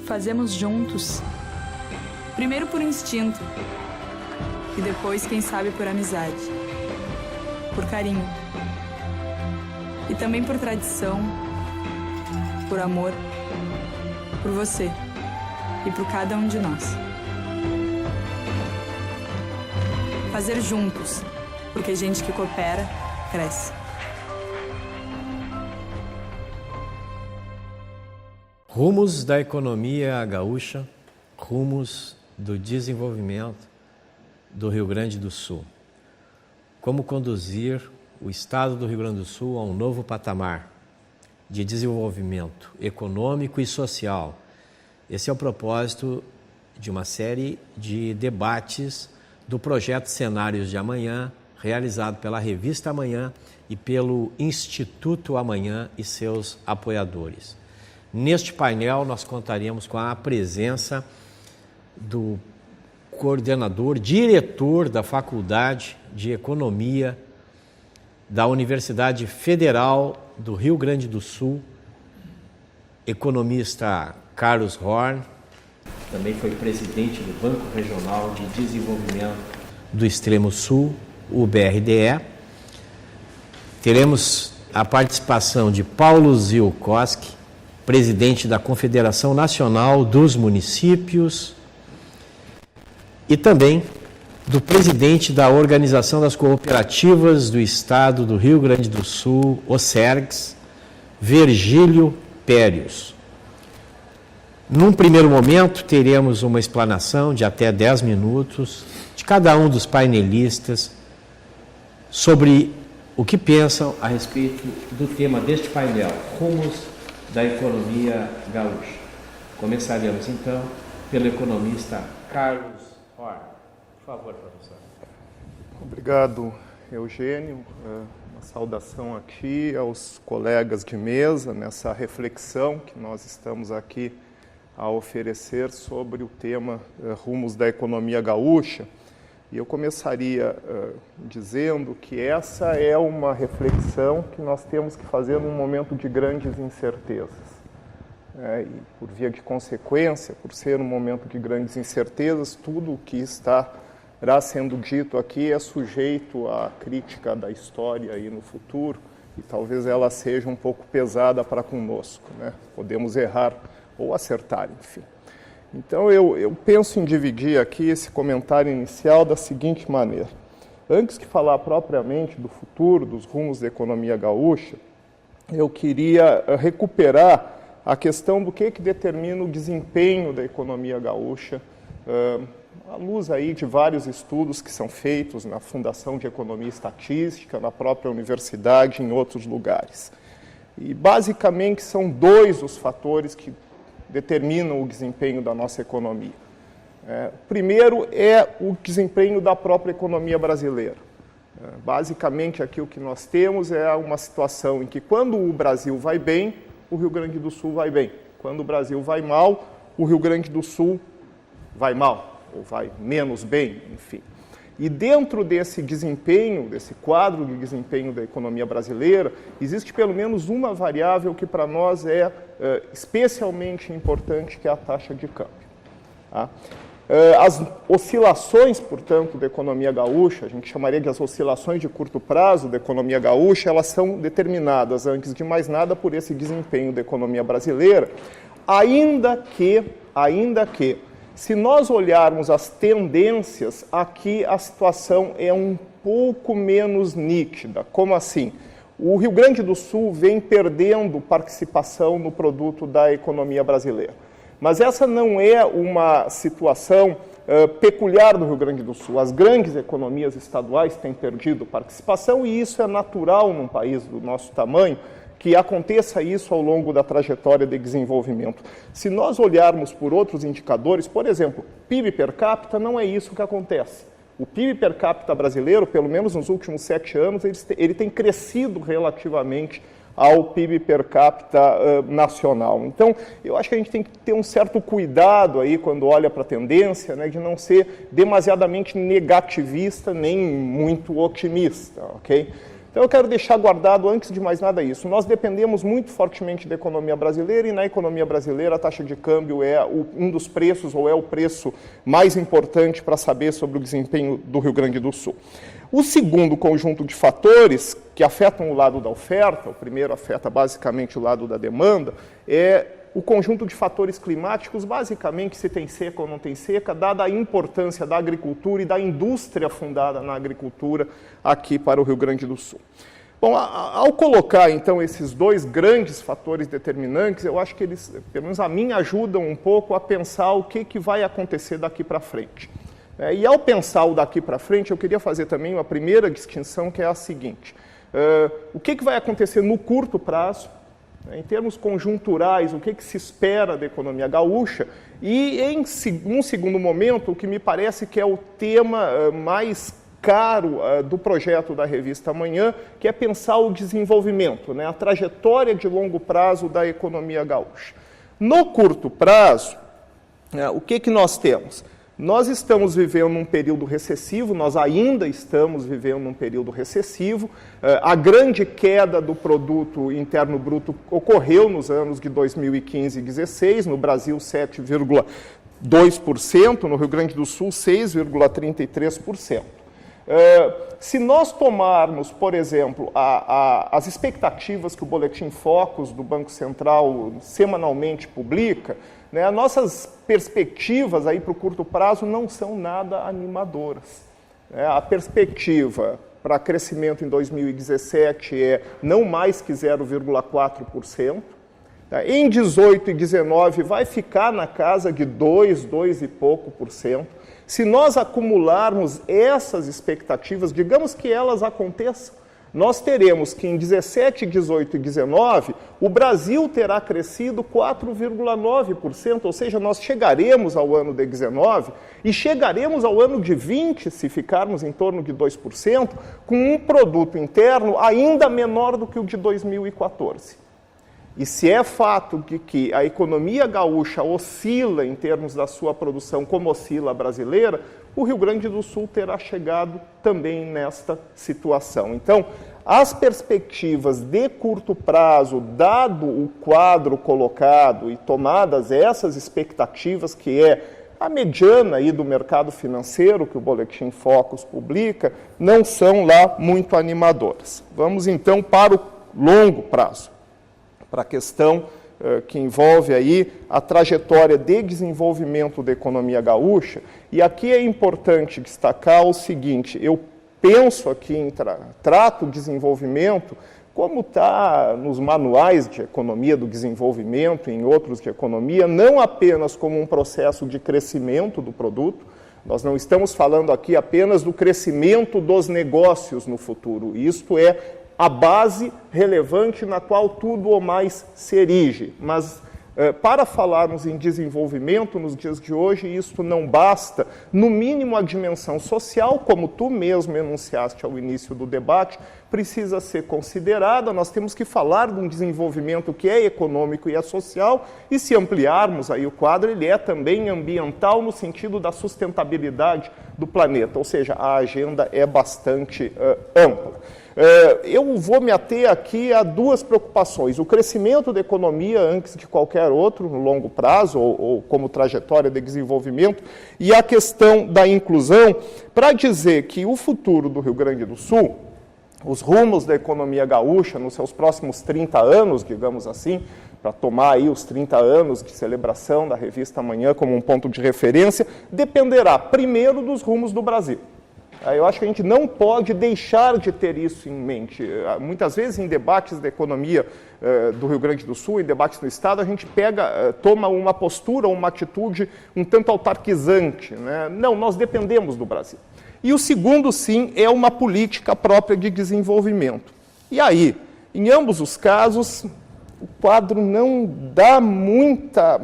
fazemos juntos, primeiro por instinto e depois, quem sabe, por amizade, por carinho e também por tradição, por amor, por você e por cada um de nós. Fazer juntos, porque gente que coopera, cresce. Rumos da economia gaúcha, rumos do desenvolvimento do Rio Grande do Sul. Como conduzir o estado do Rio Grande do Sul a um novo patamar de desenvolvimento econômico e social. Esse é o propósito de uma série de debates do projeto Cenários de Amanhã, realizado pela Revista Amanhã e pelo Instituto Amanhã e seus apoiadores. Neste painel, nós contaremos com a presença do coordenador, diretor da Faculdade de Economia da Universidade Federal do Rio Grande do Sul, economista Carlos Horn, também foi presidente do Banco Regional de Desenvolvimento do Extremo Sul, o BRDE. Teremos a participação de Paulo Ziolkowski, presidente da Confederação Nacional dos Municípios, e também do presidente da Organização das Cooperativas do Estado do Rio Grande do Sul, OCERGS, Virgílio Périos. Num primeiro momento, teremos uma explanação de até 10 minutos de cada um dos painelistas sobre o que pensam a respeito do tema deste painel, Rumos da Economia Gaúcha. Começaremos, então, pelo economista Carlos Horn. Por favor, professor. Obrigado, Eugênio. Uma saudação aqui aos colegas de mesa nessa reflexão que nós estamos aqui a oferecer sobre o tema Rumos da Economia Gaúcha. E eu começaria dizendo que essa é uma reflexão que nós temos que fazer num momento de grandes incertezas. E por via de consequência, por ser um momento de grandes incertezas, tudo o que estará sendo dito aqui é sujeito à crítica da história aí no futuro, e talvez ela seja um pouco pesada para conosco, né? Podemos errar ou acertar, enfim. Então, eu penso em dividir aqui esse comentário inicial da seguinte maneira. Antes de falar propriamente do futuro, dos rumos da economia gaúcha, eu queria recuperar a questão do que determina o desempenho da economia gaúcha, à luz aí de vários estudos que são feitos na Fundação de Economia e Estatística, na própria universidade e em outros lugares. E, basicamente, são dois os fatores que determinam o desempenho da nossa economia. O primeiro é o desempenho da própria economia brasileira. Basicamente, aqui o que nós temos é uma situação em que, quando o Brasil vai bem, o Rio Grande do Sul vai bem. Quando o Brasil vai mal, o Rio Grande do Sul vai mal, ou vai menos bem, enfim. E dentro desse desempenho, desse quadro de desempenho da economia brasileira, existe pelo menos uma variável que para nós é especialmente importante, que é a taxa de câmbio. Tá? As oscilações, portanto, da economia gaúcha, a gente chamaria de as oscilações de curto prazo da economia gaúcha, elas são determinadas, antes de mais nada, por esse desempenho da economia brasileira, ainda que, se nós olharmos as tendências, aqui a situação é um pouco menos nítida. Como assim? O Rio Grande do Sul vem perdendo participação no produto da economia brasileira. Mas essa não é uma situação peculiar do Rio Grande do Sul. As grandes economias estaduais têm perdido participação e isso é natural num país do nosso tamanho, que aconteça isso ao longo da trajetória de desenvolvimento. Se nós olharmos por outros indicadores, por exemplo, PIB per capita, não é isso que acontece. O PIB per capita brasileiro, pelo menos nos últimos 7 anos, ele tem crescido relativamente ao PIB per capita nacional. Então, eu acho que a gente tem que ter um certo cuidado aí quando olha para a tendência, né, de não ser demasiadamente negativista nem muito otimista, ok? Então eu quero deixar guardado, antes de mais nada, isso. Nós dependemos muito fortemente da economia brasileira, e na economia brasileira a taxa de câmbio é um dos preços, ou é o preço mais importante para saber sobre o desempenho do Rio Grande do Sul. O segundo conjunto de fatores que afetam o lado da oferta, o primeiro afeta basicamente o lado da demanda, é o conjunto de fatores climáticos, basicamente se tem seca ou não tem seca, dada a importância da agricultura e da indústria fundada na agricultura aqui para o Rio Grande do Sul. Bom, ao colocar então esses dois grandes fatores determinantes, eu acho que eles, pelo menos a mim, ajudam um pouco a pensar o que vai acontecer daqui para frente. E ao pensar o daqui para frente, eu queria fazer também uma primeira distinção, que é a seguinte: o que vai acontecer no curto prazo, em termos conjunturais, o que se espera da economia gaúcha, e em um segundo momento, o que me parece que é o tema mais caro do projeto da Revista Amanhã, que é pensar o desenvolvimento, a trajetória de longo prazo da economia gaúcha. No curto prazo, o que nós temos? Nós estamos vivendo um período recessivo, nós ainda estamos vivendo um período recessivo. A grande queda do produto interno bruto ocorreu nos anos de 2015 e 2016, no Brasil 7,2%, no Rio Grande do Sul 6,33%. Se nós tomarmos, por exemplo, as expectativas que o Boletim Focus do Banco Central semanalmente publica, nossas perspectivas aí para o curto prazo não são nada animadoras. A perspectiva para crescimento em 2017 é não mais que 0,4%. Em 18 e 19 vai ficar na casa de 2 e pouco por cento. Se nós acumularmos essas expectativas, digamos que elas aconteçam, nós teremos que em 17, 18 e 19, o Brasil terá crescido 4,9%, ou seja, nós chegaremos ao ano de 19 e chegaremos ao ano de 20, se ficarmos em torno de 2%, com um produto interno ainda menor do que o de 2014. E se é fato de que a economia gaúcha oscila em termos da sua produção como oscila a brasileira, o Rio Grande do Sul terá chegado também nesta situação. Então, as perspectivas de curto prazo, dado o quadro colocado e tomadas essas expectativas, que é a mediana aí do mercado financeiro que o Boletim Focus publica, não são lá muito animadoras. Vamos então para o longo prazo, para a questão que envolve aí a trajetória de desenvolvimento da economia gaúcha. E aqui é importante destacar o seguinte: eu penso aqui em trato o desenvolvimento como está nos manuais de economia do desenvolvimento, em outros de economia, não apenas como um processo de crescimento do produto. Nós não estamos falando aqui apenas do crescimento dos negócios no futuro. Isto é a base relevante na qual tudo ou mais se erige. Mas, para falarmos em desenvolvimento nos dias de hoje, isso não basta. No mínimo, a dimensão social, como tu mesmo enunciaste ao início do debate, precisa ser considerada. Nós temos que falar de um desenvolvimento que é econômico e é social, e se ampliarmos aí o quadro, ele é também ambiental no sentido da sustentabilidade do planeta, ou seja, a agenda é bastante ampla. Eu vou me ater aqui a duas preocupações: o crescimento da economia antes de qualquer outro, no longo prazo, ou como trajetória de desenvolvimento, e a questão da inclusão, para dizer que o futuro do Rio Grande do Sul, os rumos da economia gaúcha nos seus próximos 30 anos, digamos assim, para tomar aí os 30 anos de celebração da Revista Amanhã como um ponto de referência, dependerá primeiro dos rumos do Brasil. Eu acho que a gente não pode deixar de ter isso em mente. Muitas vezes, em debates da economia do Rio Grande do Sul, em debates no Estado, a gente toma uma postura, uma atitude um tanto autarquizante, Não, nós dependemos do Brasil. E o segundo, sim, é uma política própria de desenvolvimento. E aí, em ambos os casos, o quadro não dá muita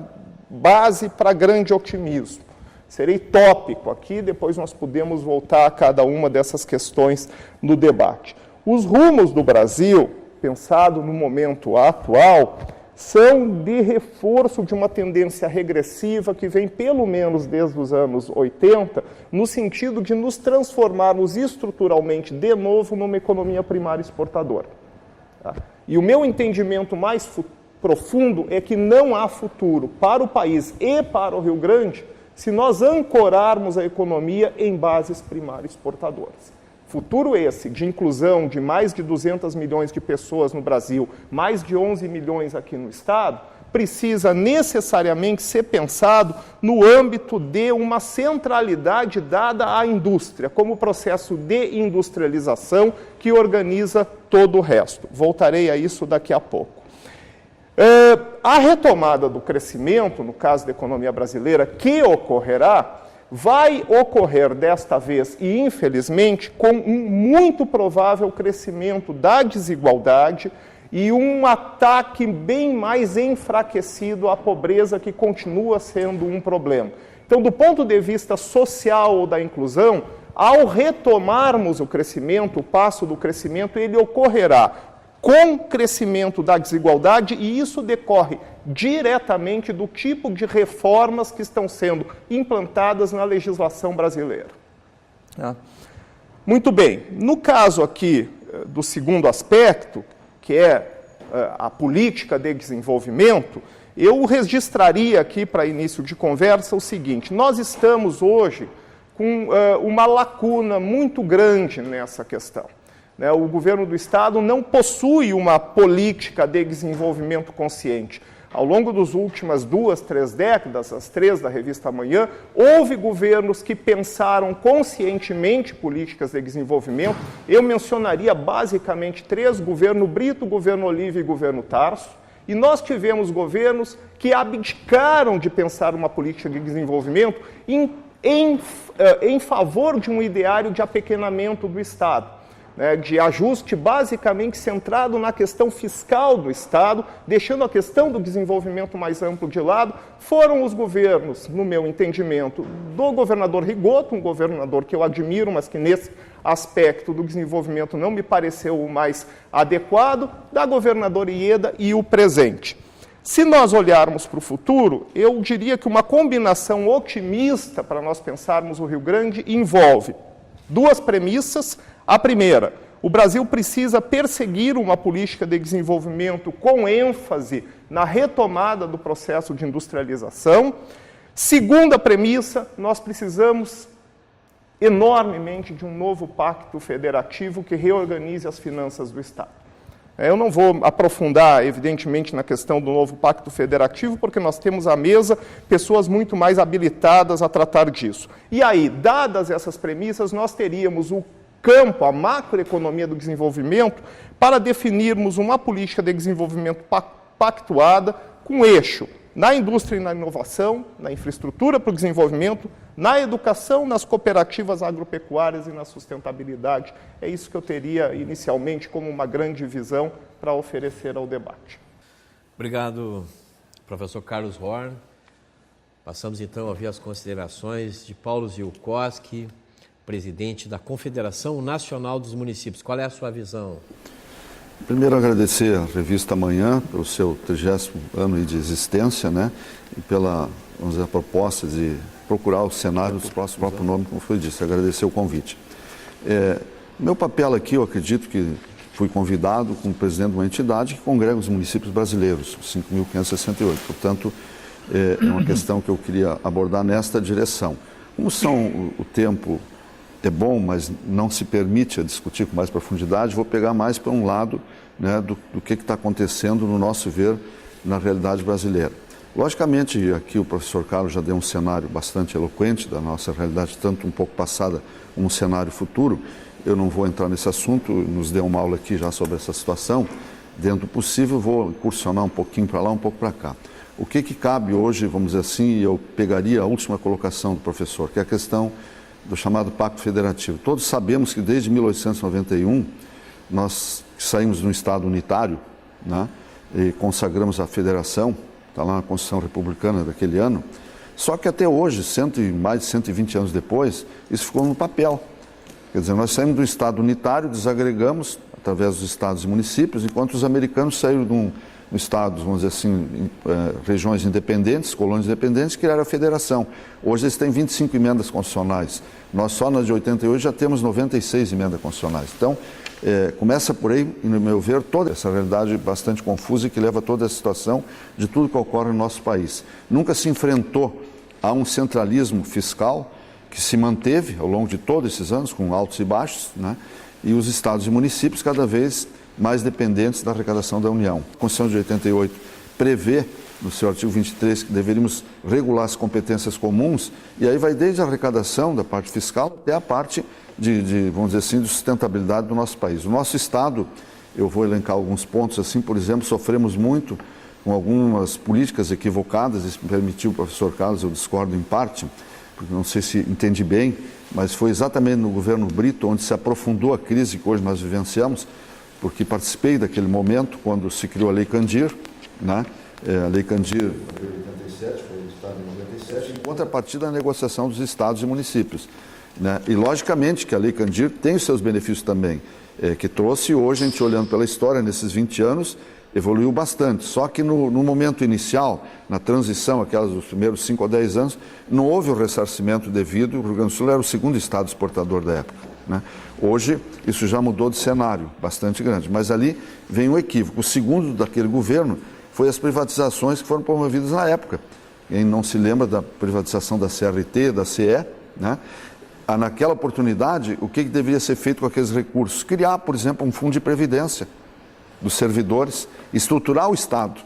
base para grande otimismo. Serei tópico aqui, depois nós podemos voltar a cada uma dessas questões no debate. Os rumos do Brasil, pensado no momento atual, são de reforço de uma tendência regressiva que vem pelo menos desde os anos 80, no sentido de nos transformarmos estruturalmente de novo numa economia primária exportadora. Tá? E o meu entendimento mais profundo é que não há futuro para o país e para o Rio Grande se nós ancorarmos a economia em bases primárias exportadoras. Futuro esse de inclusão de mais de 200 milhões de pessoas no Brasil, mais de 11 milhões aqui no Estado, precisa necessariamente ser pensado no âmbito de uma centralidade dada à indústria, como processo de industrialização que organiza todo o resto. Voltarei a isso daqui a pouco. A retomada do crescimento, no caso da economia brasileira, que ocorrerá, vai ocorrer desta vez, e infelizmente, com um muito provável crescimento da desigualdade e um ataque bem mais enfraquecido à pobreza, que continua sendo um problema. Então, do ponto de vista social ou da inclusão, ao retomarmos o crescimento, o passo do crescimento, ele ocorrerá com crescimento da desigualdade, e isso decorre diretamente do tipo de reformas que estão sendo implantadas na legislação brasileira. Muito bem, no caso aqui do segundo aspecto, que é a política de desenvolvimento, eu registraria aqui para início de conversa o seguinte: nós estamos hoje com uma lacuna muito grande nessa questão. O governo do Estado não possui uma política de desenvolvimento consciente. Ao longo das últimas 2, 3 décadas, as 3 da revista Amanhã, houve governos que pensaram conscientemente políticas de desenvolvimento. Eu mencionaria basicamente 3, governo Brito, governo Oliva e governo Tarso. E nós tivemos governos que abdicaram de pensar uma política de desenvolvimento em favor de um ideário de apequenamento do Estado, de ajuste basicamente centrado na questão fiscal do Estado, deixando a questão do desenvolvimento mais amplo de lado. Foram os governos, no meu entendimento, do governador Rigoto, um governador que eu admiro, mas que nesse aspecto do desenvolvimento não me pareceu o mais adequado, da governadora Ieda e o presente. Se nós olharmos para o futuro, eu diria que uma combinação otimista para nós pensarmos o Rio Grande envolve 2 premissas. A primeira, o Brasil precisa perseguir uma política de desenvolvimento com ênfase na retomada do processo de industrialização. Segunda premissa, nós precisamos enormemente de um novo pacto federativo que reorganize as finanças do Estado. Eu não vou aprofundar, evidentemente, na questão do novo pacto federativo, porque nós temos à mesa pessoas muito mais habilitadas a tratar disso. E aí, dadas essas premissas, nós teríamos o campo, a macroeconomia do desenvolvimento, para definirmos uma política de desenvolvimento pactuada com eixo na indústria e na inovação, na infraestrutura para o desenvolvimento, na educação, nas cooperativas agropecuárias e na sustentabilidade. É isso que eu teria inicialmente como uma grande visão para oferecer ao debate. Obrigado, professor Carlos Horn. Passamos então a ouvir as considerações de Paulo Ziolkowski, presidente da Confederação Nacional dos Municípios. Qual é a sua visão? Primeiro, agradecer à revista Amanhã pelo seu 30º ano de existência, e pela, vamos dizer, a proposta de procurar o cenário dos próximos próprio nome, como foi dito. Agradecer o convite. Meu papel aqui, eu acredito que fui convidado como presidente de uma entidade que congrega os municípios brasileiros, 5.568. Portanto, é uma questão que eu queria abordar nesta direção. Como o tempo é bom, mas não se permite a discutir com mais profundidade, vou pegar mais para um lado do que está acontecendo, no nosso ver, na realidade brasileira. Logicamente, aqui o professor Carlos já deu um cenário bastante eloquente da nossa realidade, tanto um pouco passada como um cenário futuro. Eu não vou entrar nesse assunto, nos deu uma aula aqui já sobre essa situação. Dentro do possível, vou incursionar um pouquinho para lá, um pouco para cá. O que cabe hoje, vamos dizer assim, eu pegaria a última colocação do professor, que é a questão do chamado Pacto Federativo. Todos sabemos que desde 1891 nós saímos de um Estado unitário, e consagramos a federação, está lá na Constituição Republicana daquele ano, só que até hoje, mais de 120 anos depois, isso ficou no papel. Quer dizer, nós saímos do Estado unitário, desagregamos através dos estados e municípios, enquanto os americanos saíram estados, vamos dizer assim, regiões independentes, colônias independentes, criaram a federação. Hoje eles têm 25 emendas constitucionais. Nós só nas de 88 já temos 96 emendas constitucionais. Então, começa por aí, e no meu ver, toda essa realidade bastante confusa e que leva a toda a situação de tudo que ocorre no nosso país. Nunca se enfrentou a um centralismo fiscal que se manteve ao longo de todos esses anos, com altos e baixos, né? E os estados e municípios cada vez mais dependentes da arrecadação da União. A Constituição de 88 prevê, no seu artigo 23, que deveríamos regular as competências comuns, e aí vai desde a arrecadação da parte fiscal até a parte vamos dizer assim, de sustentabilidade do nosso país. O nosso Estado, eu vou elencar alguns pontos assim, por exemplo, sofremos muito com algumas políticas equivocadas, isso me permitiu, professor Carlos, eu discordo em parte, porque não sei se entendi bem, mas foi exatamente no governo Brito onde se aprofundou a crise que hoje nós vivenciamos, porque participei daquele momento quando se criou a Lei Candir, né? A Lei Candir, em 87, foi editada em 97, em contrapartida da negociação dos estados e municípios, né? E logicamente que a Lei Candir tem os seus benefícios também, que trouxe hoje, a gente olhando pela história, nesses 20 anos, evoluiu bastante. Só que no momento inicial, na transição, aquelas dos primeiros 5 a 10 anos, não houve o ressarcimento devido. O Rio Grande do Sul era o segundo estado exportador da época, né? Hoje, isso já mudou de cenário, bastante grande. Mas ali vem um equívoco. O segundo daquele governo foi as privatizações que foram promovidas na época. Quem não se lembra da privatização da CRT, da CE, né? Naquela oportunidade, o que deveria ser feito com aqueles recursos? Criar, por exemplo, um fundo de previdência dos servidores, estruturar o Estado.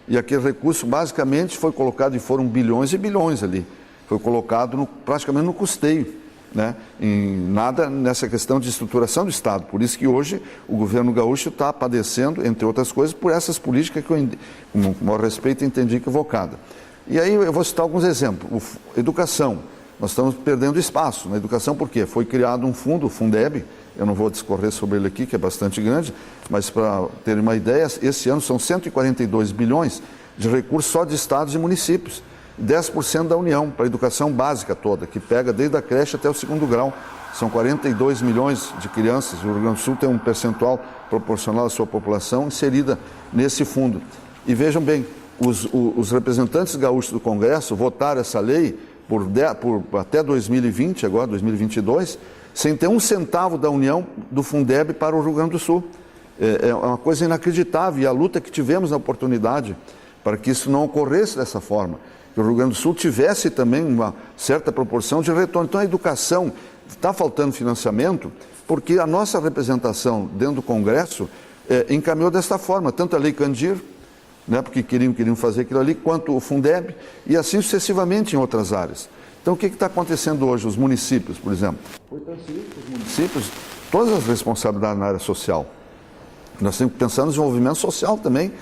E aquele recurso basicamente foi colocado, e foram bilhões e bilhões ali, foi colocado praticamente no custeio, né? Em nada nessa questão de estruturação do Estado. Por isso que hoje o governo gaúcho está padecendo, entre outras coisas, por essas políticas que eu, com o maior respeito, entendi equivocada. E aí eu vou citar alguns exemplos. Educação. Nós estamos perdendo espaço na educação, por quê? Foi criado um fundo, o Fundeb, eu não vou discorrer sobre ele aqui, que é bastante grande, mas para ter uma ideia, esse ano são 142 bilhões de recursos só de estados e municípios, 10% da União, para a educação básica toda, que pega desde a creche até o 2º grau. São 42 milhões de crianças, o Rio Grande do Sul tem um percentual proporcional à sua população inserida nesse fundo. E vejam bem, os representantes gaúchos do Congresso votaram essa lei por até 2020, agora 2022, sem ter um centavo da União do Fundeb para o Rio Grande do Sul. É uma coisa inacreditável, e a luta que tivemos na oportunidade para que isso não ocorresse dessa forma, que o Rio Grande do Sul tivesse também uma certa proporção de retorno. Então a educação está faltando financiamento porque a nossa representação dentro do Congresso encaminhou desta forma, tanto a Lei Candir, né, porque queriam fazer aquilo ali, quanto o Fundeb, e assim sucessivamente em outras áreas. Então, o que está acontecendo hoje? Os municípios, por exemplo. Foi transferido para os municípios todas as responsabilidades na área social. Nós temos que pensar no desenvolvimento social também,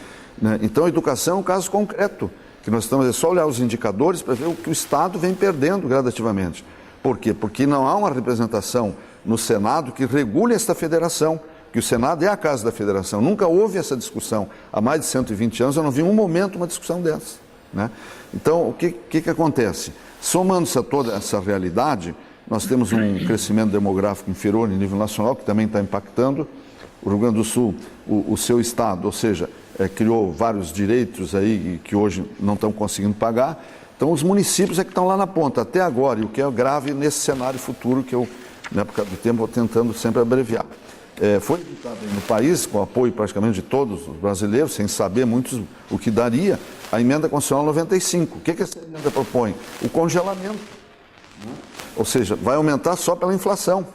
né? Então, a educação é um caso concreto, que nós estamos, é só olhar os indicadores para ver o que o Estado vem perdendo gradativamente. Por quê? Porque não há uma representação no Senado que regule esta federação, que o Senado é a casa da federação. Nunca houve essa discussão. Há mais de 120 anos eu não vi um momento uma discussão dessa, né? Então, o que acontece? Somando-se a toda essa realidade, nós temos um crescimento demográfico inferior em nível nacional, que também está impactando. O Rio Grande do Sul, o seu estado, ou seja, criou vários direitos aí que hoje não estão conseguindo pagar. Então, os municípios é que estão lá na ponta, até agora, e o que é grave nesse cenário futuro que eu, na época do tempo, vou tentando sempre abreviar. Foi editado no país, com apoio praticamente de todos os brasileiros, sem saber muitos o que daria, a emenda constitucional 95. O que essa emenda propõe? O congelamento, né? Ou seja, vai aumentar só pela inflação.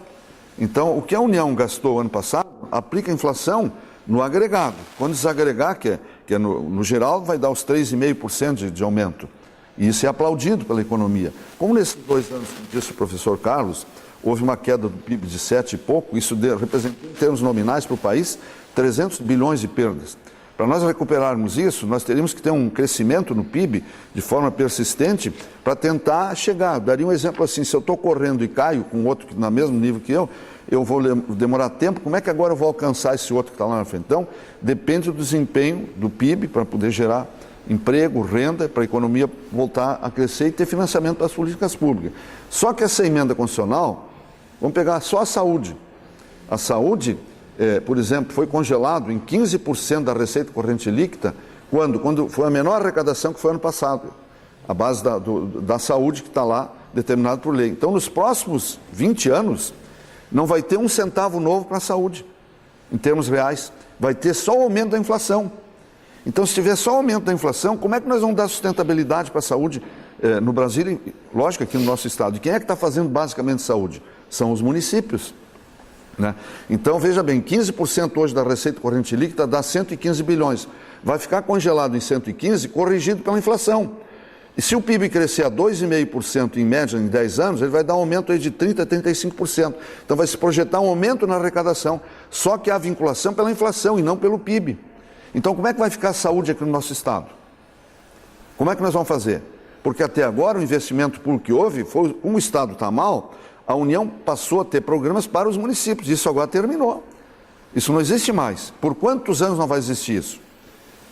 Então, o que a União gastou ano passado, aplica a inflação no agregado. Quando desagregar, que é no geral, vai dar os 3,5% de aumento. E isso é aplaudido pela economia. Como nesses 2 anos, como disse o professor Carlos, houve uma queda do PIB de 7 e pouco, isso representou, em termos nominais para o país, 300 bilhões de perdas. Para nós recuperarmos isso, nós teríamos que ter um crescimento no PIB de forma persistente para tentar chegar. Daria um exemplo assim, se eu estou correndo e caio com outro que no mesmo nível que eu vou demorar tempo, como é que agora eu vou alcançar esse outro que está lá na frente? Então, depende do desempenho do PIB para poder gerar emprego, renda, para a economia voltar a crescer e ter financiamento para as políticas públicas. Só que essa emenda constitucional, vamos pegar só a saúde. A saúde, por exemplo, foi congelado em 15% da receita corrente líquida Quando? Quando foi a menor arrecadação que foi ano passado. A base da saúde que está lá determinado por lei. Então, nos próximos 20 anos, não vai ter um centavo novo para a saúde, em termos reais. Vai ter só o aumento da inflação. Então, se tiver só o aumento da inflação, como é que nós vamos dar sustentabilidade para a saúde no Brasil e, lógico, aqui no nosso estado? E quem é que está fazendo basicamente saúde? São os municípios. Né? Então, veja bem, 15% hoje da receita corrente líquida dá 115 bilhões. Vai ficar congelado em 115, corrigido pela inflação. E se o PIB crescer a 2,5% em média em 10 anos, ele vai dar um aumento aí de 30% a 35%. Então vai se projetar um aumento na arrecadação, só que há vinculação pela inflação e não pelo PIB. Então como é que vai ficar a saúde aqui no nosso estado? Como é que nós vamos fazer? Porque até agora o investimento público que houve, foi, como o estado está mal, a União passou a ter programas para os municípios. Isso agora terminou. Isso não existe mais. Por quantos anos não vai existir isso?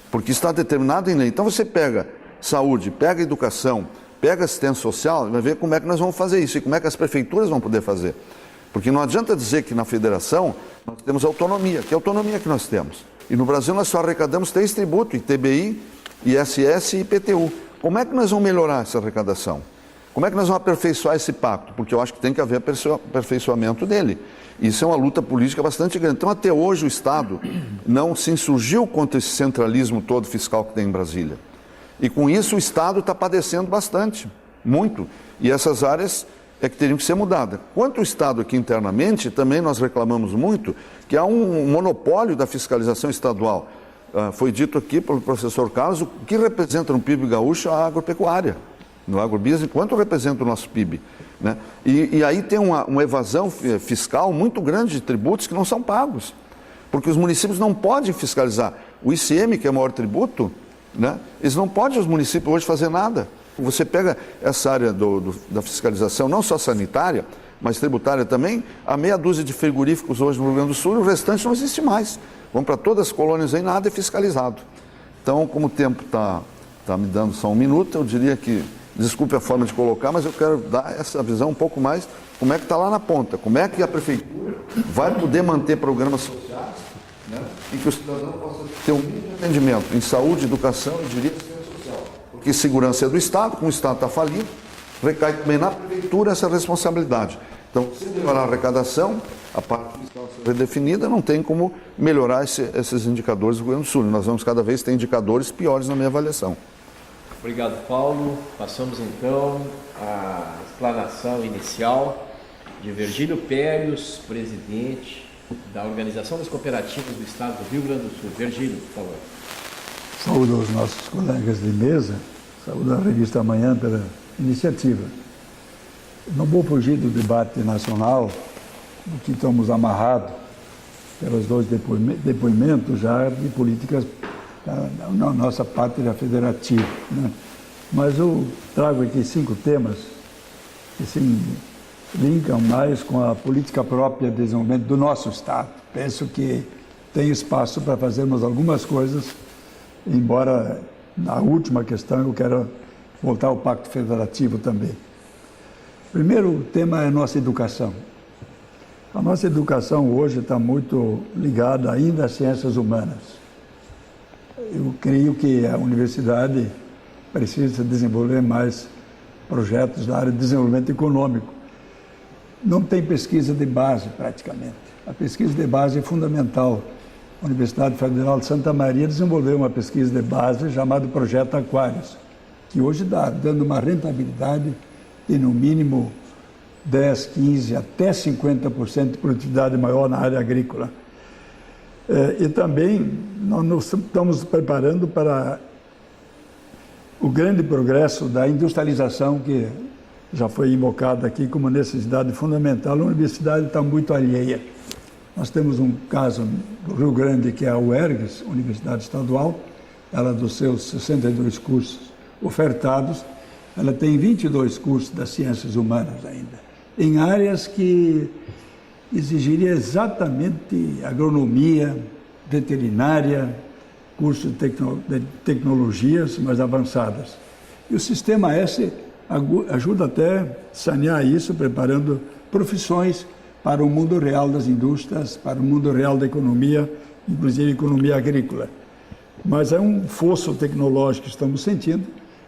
Porque está determinado em lei. Então você pega saúde, pega educação, pega assistência social, vai ver como é que nós vamos fazer isso e como é que as prefeituras vão poder fazer. Porque não adianta dizer que na federação nós temos autonomia. Que autonomia que nós temos? E no Brasil nós só arrecadamos 3 tributos, ITBI, ISS e IPTU. Como é que nós vamos melhorar essa arrecadação? Como é que nós vamos aperfeiçoar esse pacto? Porque eu acho que tem que haver aperfeiçoamento dele. Isso é uma luta política bastante grande. Então, até hoje, o Estado não se insurgiu contra esse centralismo todo fiscal que tem em Brasília. E com isso, o Estado está padecendo bastante, muito. E essas áreas é que teriam que ser mudadas. Quanto ao Estado aqui internamente, também nós reclamamos muito que há um monopólio da fiscalização estadual. Foi dito aqui pelo professor Carlos o que representa no PIB gaúcho a agropecuária. No agrobusiness, quanto representa o nosso PIB? Né? E aí tem uma evasão fiscal muito grande de tributos que não são pagos, porque os municípios não podem fiscalizar. O ICM, que é o maior tributo, né? Eles não podem, os municípios, hoje fazer nada. Você pega essa área da fiscalização, não só sanitária, mas tributária também, há meia dúzia de frigoríficos hoje no Rio Grande do Sul e o restante não existe mais. Vão para todas as colônias aí, nada é fiscalizado. Então, como o tempo está me dando só um minuto, eu diria que, desculpe a forma de colocar, mas eu quero dar essa visão um pouco mais, como é que está lá na ponta, como é que a prefeitura vai poder manter programas sociais, né, em que o cidadão possa ter um mínimo de atendimento em saúde, educação e direito e assistência social. Porque segurança é do Estado, como o Estado está falido, recai também na prefeitura essa responsabilidade. Então, se melhorar a arrecadação, a parte fiscal ser redefinida, não tem como melhorar esses indicadores do Rio Grande do Sul. Nós vamos cada vez ter indicadores piores na minha avaliação. Obrigado, Paulo. Passamos então à explanação inicial de Virgílio Périos, presidente da Organização das Cooperativas do Estado do Rio Grande do Sul. Virgílio, por favor. Saúdo aos nossos colegas de mesa, saúdo a revista Amanhã pela iniciativa. Não vou fugir do debate nacional, do que estamos amarrados pelos 2 depoimentos já de políticas na nossa pátria federativa, né? Mas eu trago aqui 5 temas que se linkam mais com a política própria de desenvolvimento do nosso Estado. Penso que tem espaço para fazermos algumas coisas, embora na última questão eu quero voltar ao Pacto Federativo também. Primeiro tema é a nossa educação. A nossa educação hoje está muito ligada ainda às ciências humanas. Eu creio que a universidade precisa desenvolver mais projetos na área de desenvolvimento econômico. Não tem pesquisa de base, praticamente. A pesquisa de base é fundamental. A Universidade Federal de Santa Maria desenvolveu uma pesquisa de base chamada Projeto Aquários, que hoje está dando uma rentabilidade de, no mínimo, 10, 15, até 50% de produtividade maior na área agrícola. E também nós nos estamos preparando para o grande progresso da industrialização, que já foi invocado aqui como necessidade fundamental. A universidade está muito alheia. Nós temos um caso do Rio Grande, que é a UERGS, Universidade Estadual. Ela, dos seus 62 cursos ofertados, ela tem 22 cursos das ciências humanas ainda, em áreas que exigiria exatamente agronomia, veterinária, cursos de tecnologias mais avançadas. E o Sistema S ajuda até a sanear isso, preparando profissões para o mundo real das indústrias, para o mundo real da economia, inclusive economia agrícola. Mas é um fosso tecnológico que estamos sentindo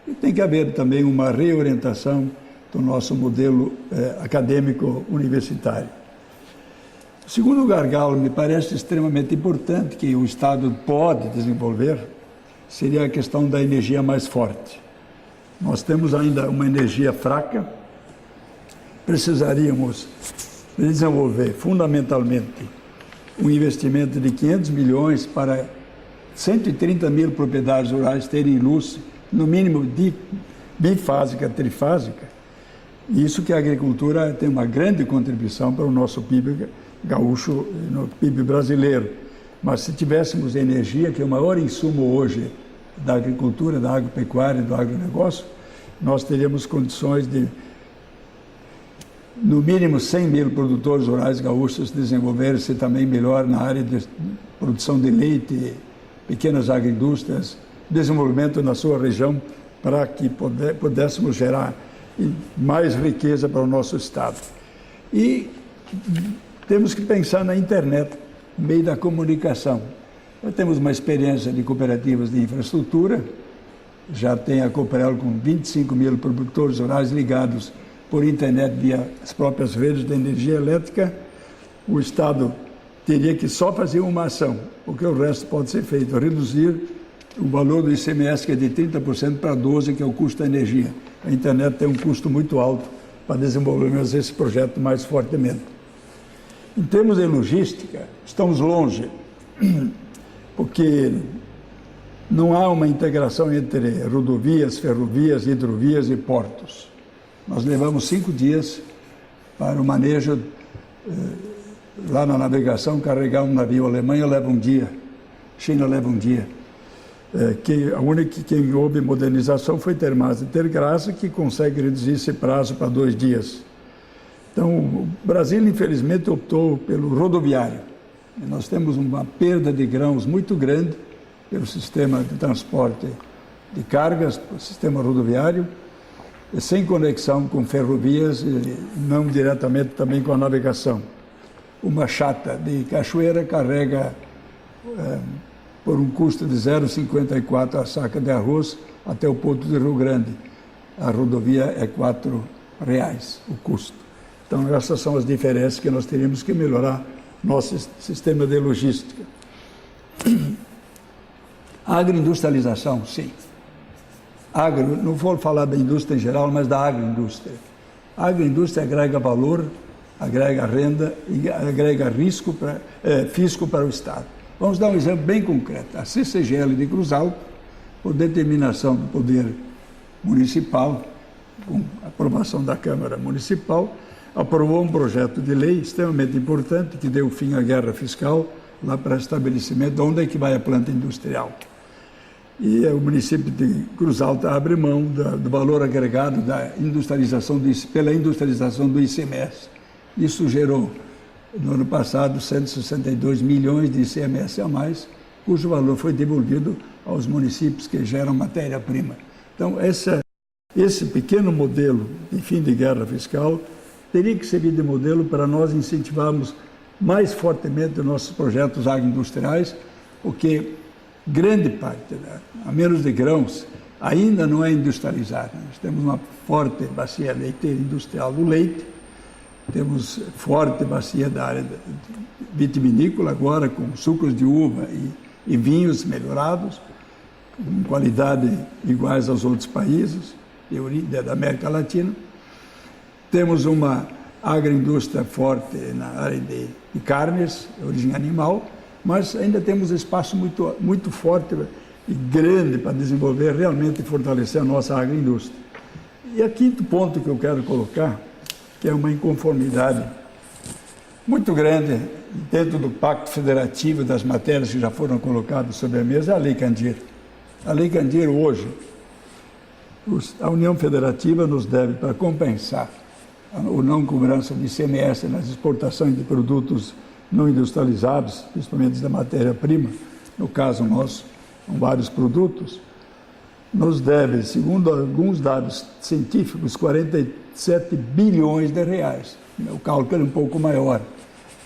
e tem que haver também uma reorientação do nosso modelo acadêmico universitário. O segundo gargalo, me parece extremamente importante, que o Estado pode desenvolver, seria a questão da energia mais forte. Nós temos ainda uma energia fraca, precisaríamos desenvolver fundamentalmente um investimento de 500 milhões para 130 mil propriedades rurais terem luz, no mínimo bifásica, trifásica. Isso que a agricultura tem uma grande contribuição para o nosso PIB gaúcho, no PIB brasileiro. Mas se tivéssemos energia, que é o maior insumo hoje da agricultura, da agropecuária, do agronegócio, nós teríamos condições de, no mínimo, 100 mil produtores rurais gaúchos desenvolverem-se também melhor na área de produção de leite, pequenas agroindústrias, desenvolvimento na sua região, para que pudéssemos gerar mais riqueza para o nosso Estado. E temos que pensar na internet, no meio da comunicação. Nós temos uma experiência de cooperativas de infraestrutura, já tem a Cooperel com 25 mil produtores rurais ligados por internet via as próprias redes de energia elétrica. O Estado teria que só fazer uma ação, porque o resto pode ser feito, reduzir o valor do ICMS, que é de 30% para 12%, que é o custo da energia. A internet tem um custo muito alto para desenvolvermos esse projeto mais fortemente. Em termos de logística, estamos longe, porque não há uma integração entre rodovias, ferrovias, hidrovias e portos. Nós levamos 5 dias para o manejo, lá na navegação, carregar um navio. A Alemanha leva um dia, a China leva um dia. A única que houve modernização foi Tergraça, que consegue reduzir esse prazo para 2 dias. Então, o Brasil, infelizmente, optou pelo rodoviário. Nós temos uma perda de grãos muito grande pelo sistema de transporte de cargas, o sistema rodoviário, sem conexão com ferrovias e não diretamente também com a navegação. Uma chata de Cachoeira carrega por um custo de 0,54 a saca de arroz até o Porto de Rio Grande. A rodovia é R$ 4,00 o custo. Então, essas são as diferenças que nós teríamos que melhorar nosso sistema de logística. A agroindustrialização, sim. Não vou falar da indústria em geral, mas da agroindústria. A agroindústria agrega valor, agrega renda e agrega fisco para o Estado. Vamos dar um exemplo bem concreto. A CCGL de Cruz Alta, por determinação do Poder Municipal, com aprovação da Câmara Municipal, aprovou um projeto de lei extremamente importante que deu fim à guerra fiscal lá para estabelecimento de onde é que vai a planta industrial. E o município de Cruz Alta abre mão do valor agregado pela industrialização do ICMS. Isso gerou, no ano passado, 162 milhões de ICMS a mais, cujo valor foi devolvido aos municípios que geram matéria-prima. Então, esse pequeno modelo de fim de guerra fiscal teria que servir de modelo para nós incentivarmos mais fortemente nossos projetos agroindustriais, porque grande parte, a menos de grãos, ainda não é industrializada. Nós temos uma forte bacia leiteira industrial do leite, temos forte bacia da área vitivinícola, agora com sucos de uva e vinhos melhorados, com qualidade iguais aos outros países da América Latina. Temos uma agroindústria forte na área de carnes, origem animal, mas ainda temos espaço muito forte e grande para desenvolver realmente e fortalecer a nossa agroindústria. E o quinto ponto que eu quero colocar, que é uma inconformidade muito grande dentro do Pacto Federativo das matérias que já foram colocadas sobre a mesa, é a Lei Candir. A Lei Candir hoje, a União Federativa nos deve, para compensar a não cobrança de ICMS nas exportações de produtos não industrializados, principalmente da matéria-prima, no caso nosso, com vários produtos, nos deve, segundo alguns dados científicos, 47 bilhões de reais. O cálculo é um pouco maior.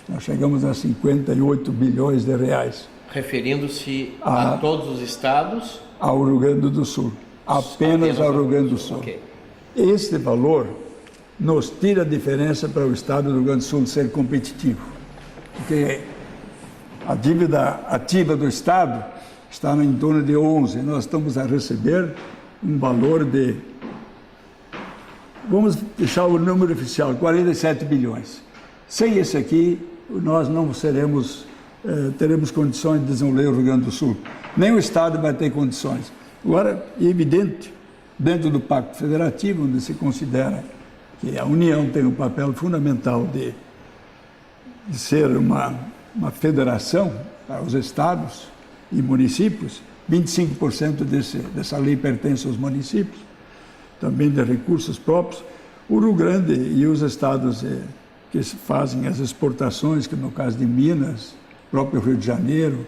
Nós chegamos a 58 bilhões de reais. Referindo-se a todos os estados? Ao Rio Grande do Sul. Apenas ao Rio Grande do Sul. Okay. Este valor nos tira a diferença para o estado do Rio Grande do Sul ser competitivo. Porque a dívida ativa do estado está em torno de 11. Nós estamos a receber um valor de, vamos deixar o número oficial, 47 bilhões. Sem esse aqui, nós não teremos condições de desenvolver o Rio Grande do Sul. Nem o estado vai ter condições. Agora, é evidente, dentro do Pacto Federativo, onde se considera que a União tem um papel fundamental de ser uma federação para os estados e municípios, 25% dessa lei pertence aos municípios, também de recursos próprios. O Rio Grande e os estados que fazem as exportações, que no caso de Minas, próprio Rio de Janeiro,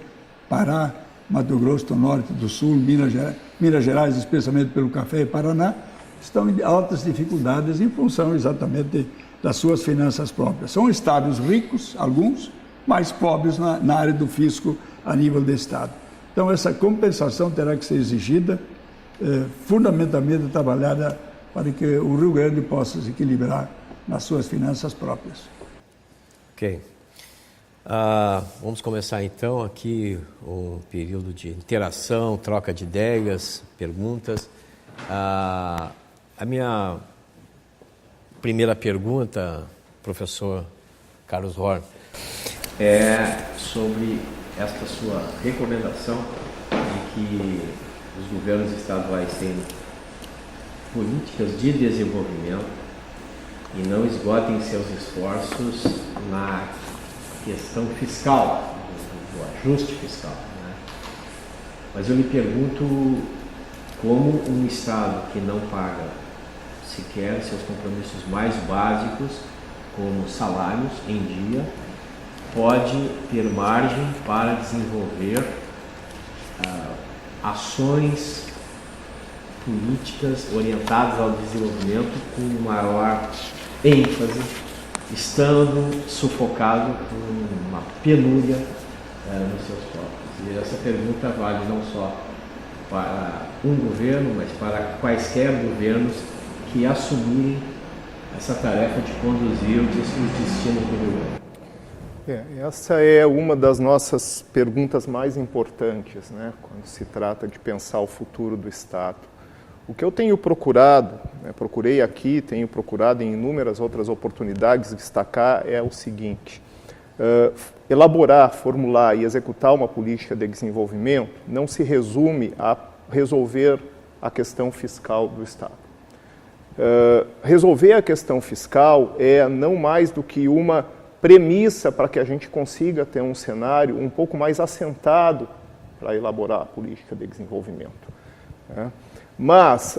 Pará, Mato Grosso do Norte, do Sul, Minas Gerais, especialmente pelo café e Paraná, estão em altas dificuldades em função exatamente das suas finanças próprias. São estados ricos, alguns, mas pobres na área do fisco a nível de estado. Então, essa compensação terá que ser exigida, fundamentalmente trabalhada para que o Rio Grande possa se equilibrar nas suas finanças próprias. Ok. Vamos começar então aqui um período de interação, troca de ideias, perguntas. A minha primeira pergunta, professor Carlos Horn, é sobre esta sua recomendação de que os governos estaduais têm políticas de desenvolvimento e não esgotem seus esforços na questão fiscal, do ajuste fiscal, né? Mas eu me pergunto como um Estado que não paga sequer seus compromissos mais básicos, como salários em dia, pode ter margem para desenvolver ações políticas orientadas ao desenvolvimento com maior ênfase, estando sufocado por uma penúria nos seus próprios. E essa pergunta vale não só para um governo, mas para quaisquer governos que assumirem essa tarefa de conduzir os destinos do Rio Grande. Essa é uma das nossas perguntas mais importantes, né, quando se trata de pensar o futuro do Estado. O que eu tenho procurado, procurei aqui, tenho procurado em inúmeras outras oportunidades destacar é o seguinte: elaborar, formular e executar uma política de desenvolvimento não se resume a resolver a questão fiscal do Estado. Resolver a questão fiscal é não mais do que uma premissa para que a gente consiga ter um cenário um pouco mais assentado para elaborar a política de desenvolvimento. Mas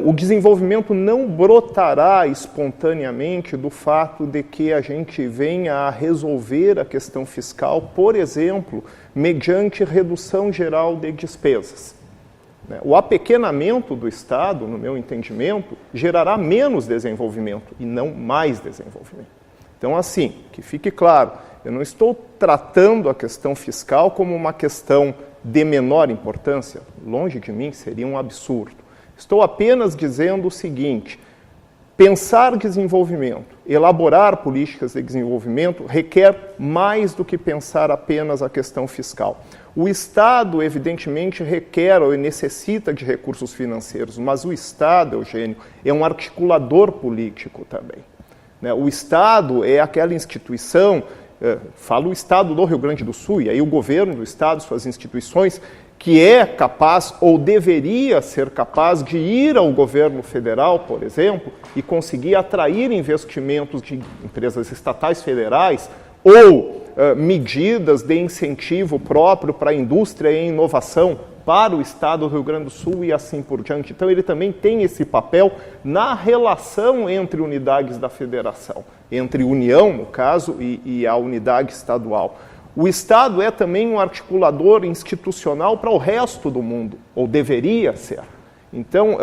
o desenvolvimento não brotará espontaneamente do fato de que a gente venha a resolver a questão fiscal, por exemplo, mediante redução geral de despesas. O apequenamento do Estado, no meu entendimento, gerará menos desenvolvimento e não mais desenvolvimento. Então, assim, que fique claro, eu não estou tratando a questão fiscal como uma questão de menor importância, longe de mim, seria um absurdo. Estou apenas dizendo o seguinte: pensar desenvolvimento, elaborar políticas de desenvolvimento requer mais do que pensar apenas a questão fiscal. O Estado, evidentemente, requer ou necessita de recursos financeiros, mas o Estado, Eugênio, é um articulador político também. O Estado é aquela instituição, falo o Estado do Rio Grande do Sul, e aí o governo do Estado, suas instituições, que é capaz ou deveria ser capaz de ir ao governo federal, por exemplo, e conseguir atrair investimentos de empresas estatais federais ou medidas de incentivo próprio para a indústria e inovação para o Estado do Rio Grande do Sul e assim por diante. Então, ele também tem esse papel na relação entre unidades da federação, entre União, no caso, e a unidade estadual. O Estado é também um articulador institucional para o resto do mundo, ou deveria ser. Então,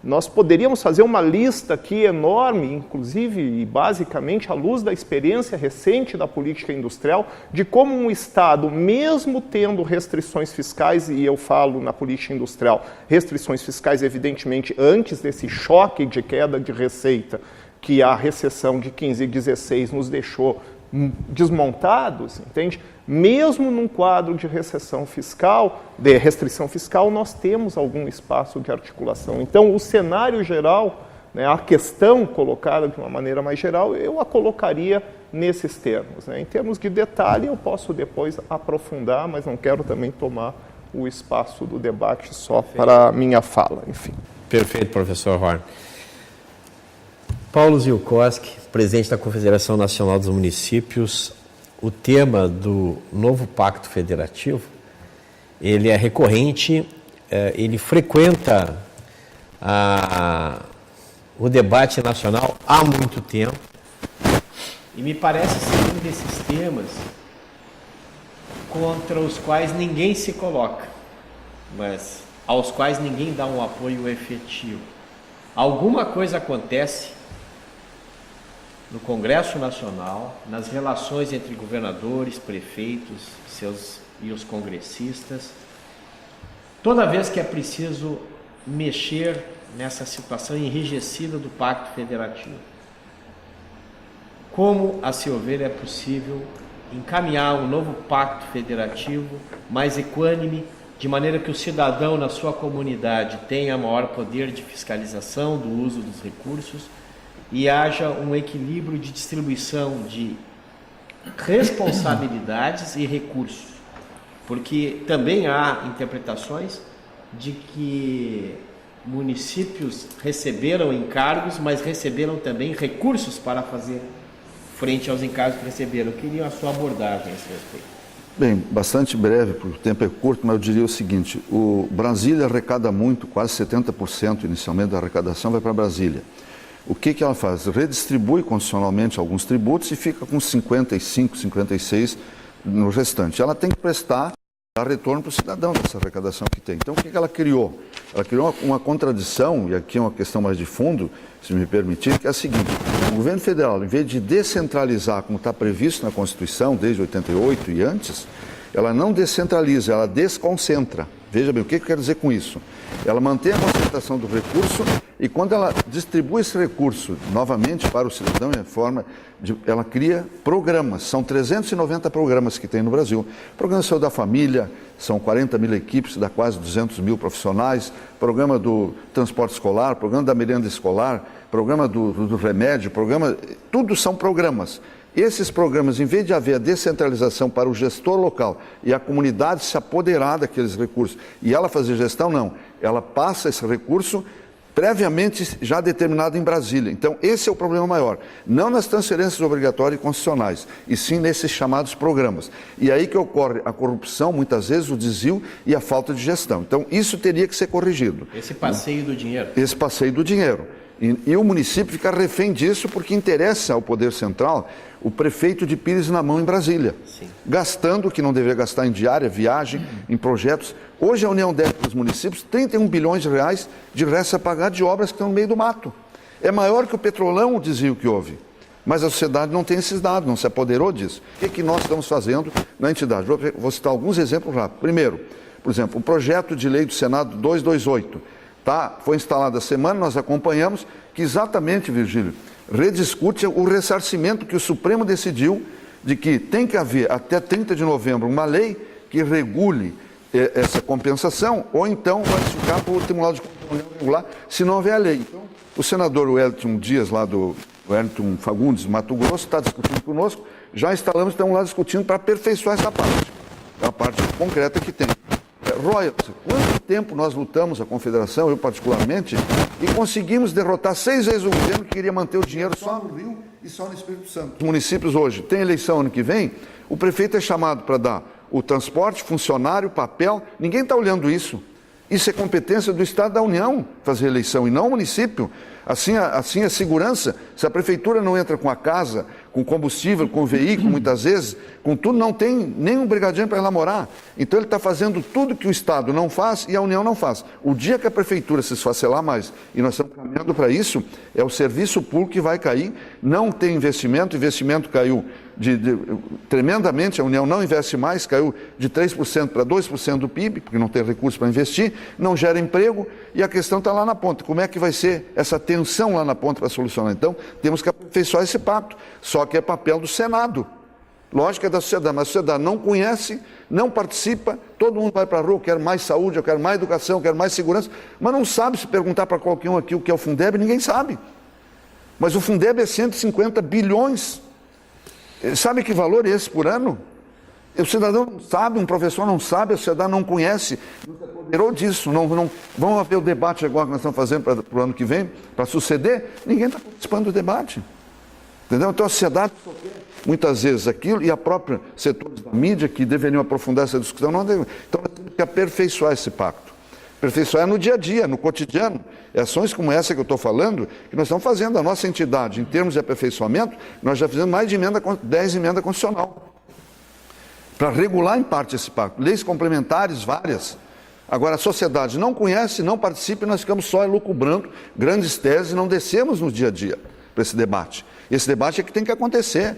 Nós poderíamos fazer uma lista aqui enorme, inclusive e basicamente à luz da experiência recente da política industrial, de como um Estado, mesmo tendo restrições fiscais, e eu falo na política industrial, restrições fiscais evidentemente antes desse choque de queda de receita que a recessão de 15 e 16 nos deixou desmontados, entende? Mesmo num quadro de recessão fiscal, de restrição fiscal, nós temos algum espaço de articulação. Então, o cenário geral, né, a questão colocada de uma maneira mais geral, eu a colocaria nesses termos, né? Em termos de detalhe, eu posso depois aprofundar, mas não quero também tomar o espaço do debate só para a minha fala, enfim. Perfeito, professor Horn. Paulo Zielkowski, presidente da Confederação Nacional dos Municípios, o tema do novo Pacto Federativo, ele é recorrente, ele frequenta o debate nacional há muito tempo, e me parece ser um desses temas contra os quais ninguém se coloca, mas aos quais ninguém dá um apoio efetivo. Alguma coisa acontece no Congresso Nacional, nas relações entre governadores, prefeitos e os congressistas, toda vez que é preciso mexer nessa situação enrijecida do Pacto Federativo. Como, a seu ver, é possível encaminhar um novo Pacto Federativo mais equânime, de maneira que o cidadão na sua comunidade tenha maior poder de fiscalização do uso dos recursos e haja um equilíbrio de distribuição de responsabilidades e recursos, porque também há interpretações de que municípios receberam encargos, mas receberam também recursos para fazer frente aos encargos que receberam. Eu queria a sua abordagem a esse respeito. Bem, bastante breve, porque o tempo é curto, mas eu diria o seguinte: o Brasília arrecada muito, quase 70% inicialmente da arrecadação vai para Brasília. O que ela faz? Redistribui constitucionalmente alguns tributos e fica com 55, 56 no restante. Ela tem que prestar, dar retorno para o cidadão dessa arrecadação que tem. Então, o que ela criou? Ela criou uma contradição, e aqui é uma questão mais de fundo, se me permitir, que é a seguinte: o governo federal, em vez de descentralizar, como está previsto na Constituição, desde 88 e antes, ela não descentraliza, ela desconcentra. Veja bem, o que eu quero dizer com isso? Ela mantém a concentração do recurso e quando ela distribui esse recurso novamente para o cidadão, ela cria programas. São 390 programas que tem no Brasil. Programa de Saúde da Família, são 40 mil equipes, dá quase 200 mil profissionais. Programa do transporte escolar, programa da merenda escolar, programa do remédio, tudo são programas. Esses programas, em vez de haver a descentralização para o gestor local e a comunidade se apoderar daqueles recursos e ela fazer gestão, não. Ela passa esse recurso previamente já determinado em Brasília. Então, esse é o problema maior. Não nas transferências obrigatórias e constitucionais, e sim nesses chamados programas. E aí que ocorre a corrupção, muitas vezes o desvio e a falta de gestão. Então, isso teria que ser corrigido. Esse passeio do dinheiro. Esse passeio do dinheiro. E o município fica refém disso porque interessa ao Poder Central o prefeito de Pires na mão em Brasília. Sim. Gastando o que não deveria gastar em diária, viagem, em projetos. Hoje a União deve para os municípios 31 bilhões de reais de resto a pagar de obras que estão no meio do mato. É maior que o Petrolão, o desvio que houve. Mas a sociedade não tem esses dados, não se apoderou disso. O que nós estamos fazendo na entidade? Vou citar alguns exemplos rápidos. Primeiro, por exemplo, o projeto de lei do Senado 228. Foi instalado a semana, nós acompanhamos, que exatamente, Virgílio, rediscute o ressarcimento que o Supremo decidiu de que tem que haver até 30 de novembro uma lei que regule essa compensação, ou então vai ficar para o Tribunal de Contas regular se não houver a lei. Então, o senador Wellington Dias, lá do Wellington Fagundes, Mato Grosso, está discutindo conosco, já instalamos, estamos lá discutindo para aperfeiçoar essa parte, é a parte concreta que tem. Royalties, quanto tempo nós lutamos, a Confederação, eu particularmente, e conseguimos derrotar 6 vezes o governo que queria manter o dinheiro só no Rio e só no Espírito Santo. Os municípios hoje têm eleição ano que vem, o prefeito é chamado para dar o transporte, funcionário, papel, ninguém está olhando isso. Isso é competência do Estado da União, fazer eleição, e não o município. Assim a segurança, se a prefeitura não entra com a casa, com combustível, com veículo, muitas vezes, com tudo, não tem nem um brigadiano para elaborar. Então ele está fazendo tudo que o Estado não faz e a União não faz. O dia que a prefeitura se esfacelar mais, e nós estamos caminhando para isso, é o serviço público que vai cair, não tem investimento, o investimento caiu tremendamente, a União não investe mais, caiu de 3% para 2% do PIB, porque não tem recursos para investir, não gera emprego, e a questão está lá na ponta. Como é que vai ser essa tensão lá na ponta para solucionar? Então, temos que aperfeiçoar esse pacto, só que é papel do Senado. Lógica da sociedade, mas a sociedade não conhece, não participa, todo mundo vai para a rua, eu quero mais saúde, eu quero mais educação, eu quero mais segurança, mas não sabe. Se perguntar para qualquer um aqui o que é o Fundeb, ninguém sabe. Mas o Fundeb é 150 bilhões. Sabe que valor é esse por ano? O cidadão não sabe, um professor não sabe, a sociedade não conhece, não se apoderou disso. Vamos ver o debate agora que nós estamos fazendo para o ano que vem, para suceder, ninguém está participando do debate. Entendeu? Então a sociedade só quer muitas vezes aquilo, e a própria setores da mídia que deveriam aprofundar essa discussão não devem. Então nós temos que aperfeiçoar esse pacto. Aperfeiçoar no dia a dia, no cotidiano. Ações como essa que eu estou falando, que nós estamos fazendo. A nossa entidade, em termos de aperfeiçoamento, nós já fizemos mais de 10 emendas constitucional para regular em parte esse pacto. Leis complementares várias. Agora a sociedade não conhece, não participa, e nós ficamos só elucubrando grandes teses e não descemos no dia a dia para esse debate. Esse debate é que tem que acontecer.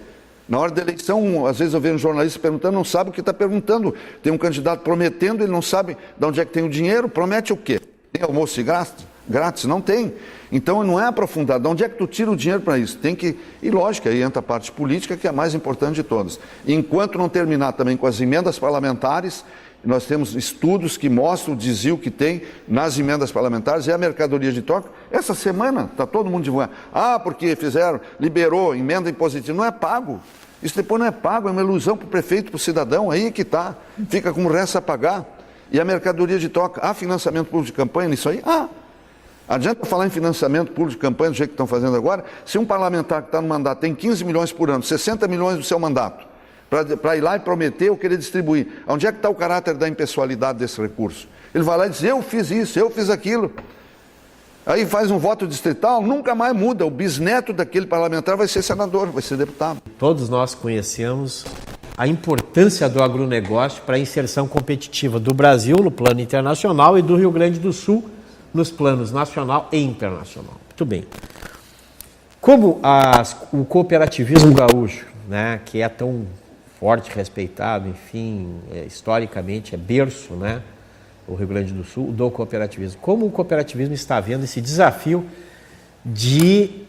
Na hora da eleição, às vezes eu vejo um jornalista perguntando, não sabe o que está perguntando. Tem um candidato prometendo, ele não sabe de onde é que tem o dinheiro, promete o quê? Tem almoço de grátis? Não tem. Então não é aprofundado. De onde é que tu tira o dinheiro para isso? Tem que... E lógico, aí entra a parte política, que é a mais importante de todas. E enquanto não terminar também com as emendas parlamentares, nós temos estudos que mostram o desvio que tem nas emendas parlamentares e a mercadoria de troca. Essa semana está todo mundo divulgando. Porque liberou emenda impositiva. Não é pago. Isso depois não é pago, é uma ilusão para o prefeito, para o cidadão, aí que está. Fica com o resto a pagar. E a mercadoria de troca, há financiamento público de campanha nisso aí? Adianta falar em financiamento público de campanha do jeito que estão fazendo agora, se um parlamentar que está no mandato tem 15 milhões por ano, 60 milhões do seu mandato, para ir lá e prometer ou querer distribuir. Onde é que está o caráter da impessoalidade desse recurso? Ele vai lá e diz, eu fiz isso, eu fiz aquilo. Aí faz um voto distrital, nunca mais muda. O bisneto daquele parlamentar vai ser senador, vai ser deputado. Todos nós conhecemos a importância do agronegócio para a inserção competitiva do Brasil no plano internacional e do Rio Grande do Sul nos planos nacional e internacional. Muito bem. Como o cooperativismo gaúcho, né, que é tão forte, respeitado, enfim, historicamente é berço, né, o Rio Grande do Sul, do cooperativismo. Como o cooperativismo está vendo esse desafio de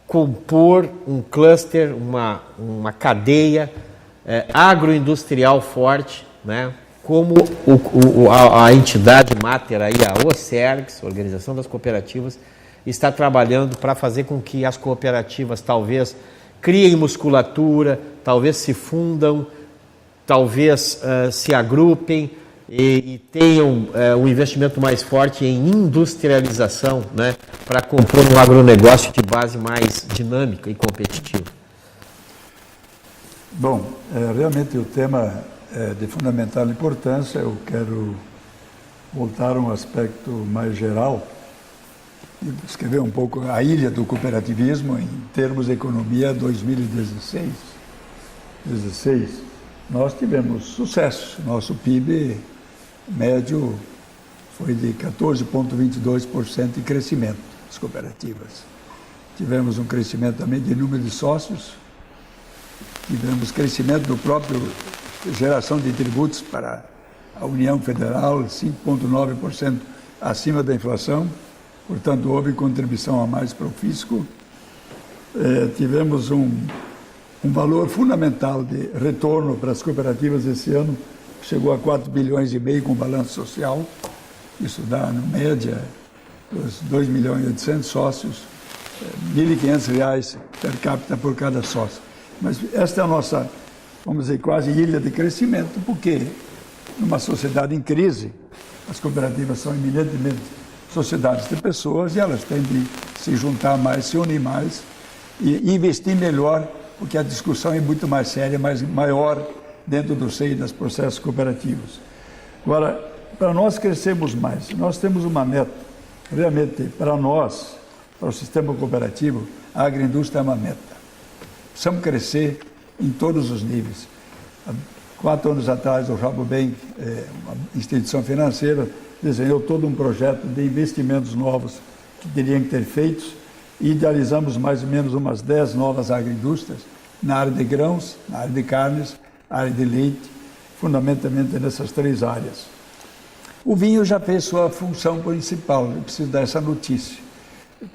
compor um cluster, uma cadeia agroindustrial forte, né, como a entidade máter aí, a OCERGS, Organização das Cooperativas, está trabalhando para fazer com que as cooperativas talvez criem musculatura, talvez se fundam, talvez se agrupem e tenham um investimento mais forte em industrialização, né, para compor um agronegócio de base mais dinâmica e competitiva. Bom, realmente o tema é de fundamental importância. Eu quero voltar a um aspecto mais geral e descrever um pouco a ilha do cooperativismo em termos de economia 2016. Nós tivemos sucesso. Nosso PIB médio foi de 14,22% de crescimento das cooperativas. Tivemos um crescimento também de número de sócios, tivemos crescimento do próprio geração de tributos para a União Federal, 5,9% acima da inflação, portanto houve contribuição a mais para o fisco. Tivemos um valor fundamental de retorno para as cooperativas esse ano, chegou a 4,5 bilhões com balanço social, isso dá, na média, os 2.800.000 sócios, R$ 1.500 per capita por cada sócio. Mas esta é a nossa, vamos dizer, quase ilha de crescimento, porque numa sociedade em crise, as cooperativas são eminentemente sociedades de pessoas e elas têm de se juntar mais, se unir mais e investir melhor, porque a discussão é muito mais séria, maior dentro do seio dos processos cooperativos. Agora, para nós crescermos mais, nós temos uma meta. Realmente, para nós, para o sistema cooperativo, a agroindústria é uma meta. Precisamos crescer em todos os níveis. Há 4 anos atrás, o Rabobank, uma instituição financeira, desenhou todo um projeto de investimentos novos que teriam que ter feitos e idealizamos mais ou menos umas 10 novas agroindústrias na área de grãos, na área de carnes, na área de leite, fundamentalmente nessas 3 áreas. O vinho já fez sua função principal, eu preciso dar essa notícia.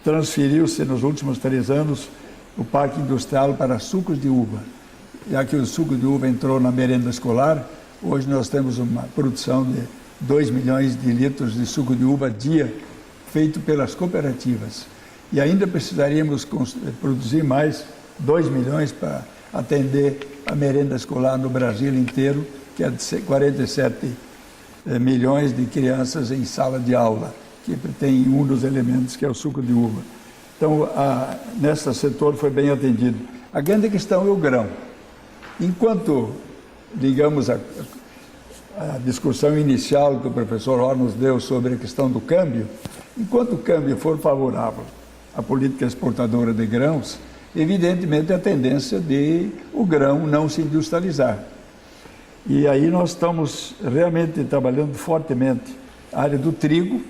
Transferiu-se nos últimos 3 anos o parque industrial para sucos de uva. Já que o suco de uva entrou na merenda escolar, hoje nós temos uma produção de 2 milhões de litros de suco de uva dia, feito pelas cooperativas. E ainda precisaríamos produzir mais 2 milhões para atender a merenda escolar no Brasil inteiro, que é de 47 milhões de crianças em sala de aula, que tem um dos elementos que é o suco de uva. Então, nesse setor foi bem atendido. A grande questão é o grão. Enquanto, digamos, a discussão inicial que o professor Horn nos deu sobre a questão do câmbio, enquanto o câmbio for favorável à política exportadora de grãos, evidentemente a tendência de o grão não se industrializar. E aí nós estamos realmente trabalhando fortemente a área do trigo,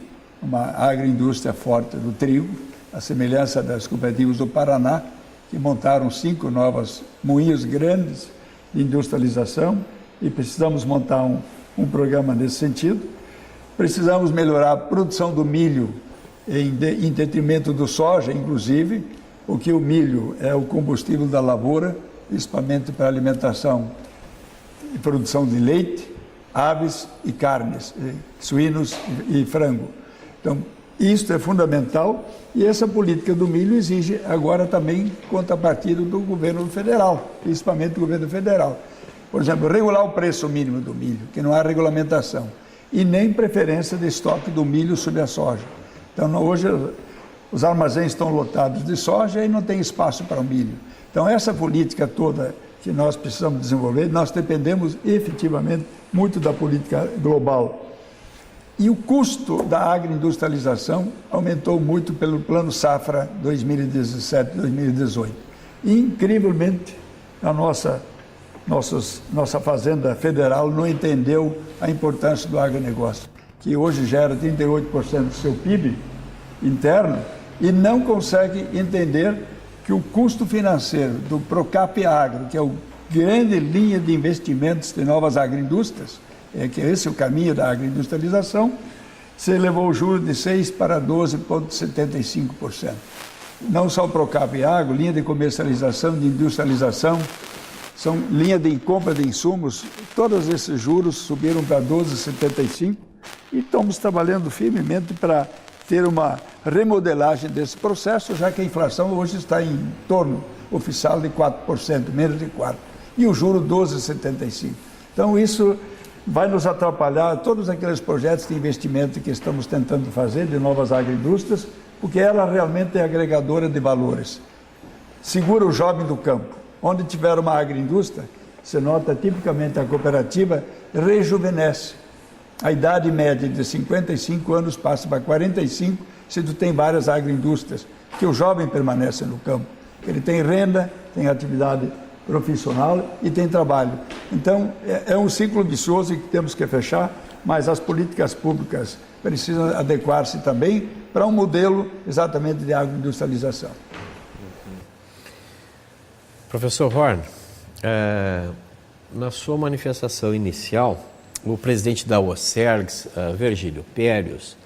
uma agroindústria forte do trigo, a semelhança das cooperativas do Paraná, que montaram 5 novos moinhos grandes de industrialização e precisamos montar um programa nesse sentido. Precisamos melhorar a produção do milho em detrimento do soja, inclusive, porque o milho é o combustível da lavoura, principalmente para alimentação e produção de leite, aves e carnes, suínos e frango. Então, isso é fundamental e essa política do milho exige agora também contrapartida do governo federal, principalmente do governo federal. Por exemplo, regular o preço mínimo do milho, que não há regulamentação, e nem preferência de estoque do milho sobre a soja. Então, hoje, os armazéns estão lotados de soja e não tem espaço para o milho. Então, essa política toda que nós precisamos desenvolver, nós dependemos efetivamente muito da política global. E o custo da agroindustrialização aumentou muito pelo Plano Safra 2017-2018. E, incrivelmente, a nossa Fazenda Federal não entendeu a importância do agronegócio, que hoje gera 38% do seu PIB interno e não consegue entender que o custo financeiro do Procap Agro, que é a grande linha de investimentos de novas agroindústrias, que esse é o caminho da agroindustrialização, se elevou o juro de 6% para 12,75%. Não só o Procap Agro, linha de comercialização, de industrialização, são linha de compra de insumos, todos esses juros subiram para 12,75% e estamos trabalhando firmemente para ter uma remodelagem desse processo, já que a inflação hoje está em torno oficial de 4%, menos de 4%, e o juro 12,75%. Então isso vai nos atrapalhar todos aqueles projetos de investimento que estamos tentando fazer de novas agroindústrias, porque ela realmente é agregadora de valores. Segura o jovem do campo. Onde tiver uma agroindústria, você nota tipicamente a cooperativa rejuvenesce. A idade média de 55 anos passa para 45, se tu tem várias agroindústrias, que o jovem permanece no campo. Ele tem renda, tem atividade profissional e tem trabalho. Então, é um ciclo vicioso que temos que fechar, mas as políticas públicas precisam adequar-se também para um modelo exatamente de agroindustrialização. Professor Horn, na sua manifestação inicial, o presidente da OCERGS, Virgílio Périos,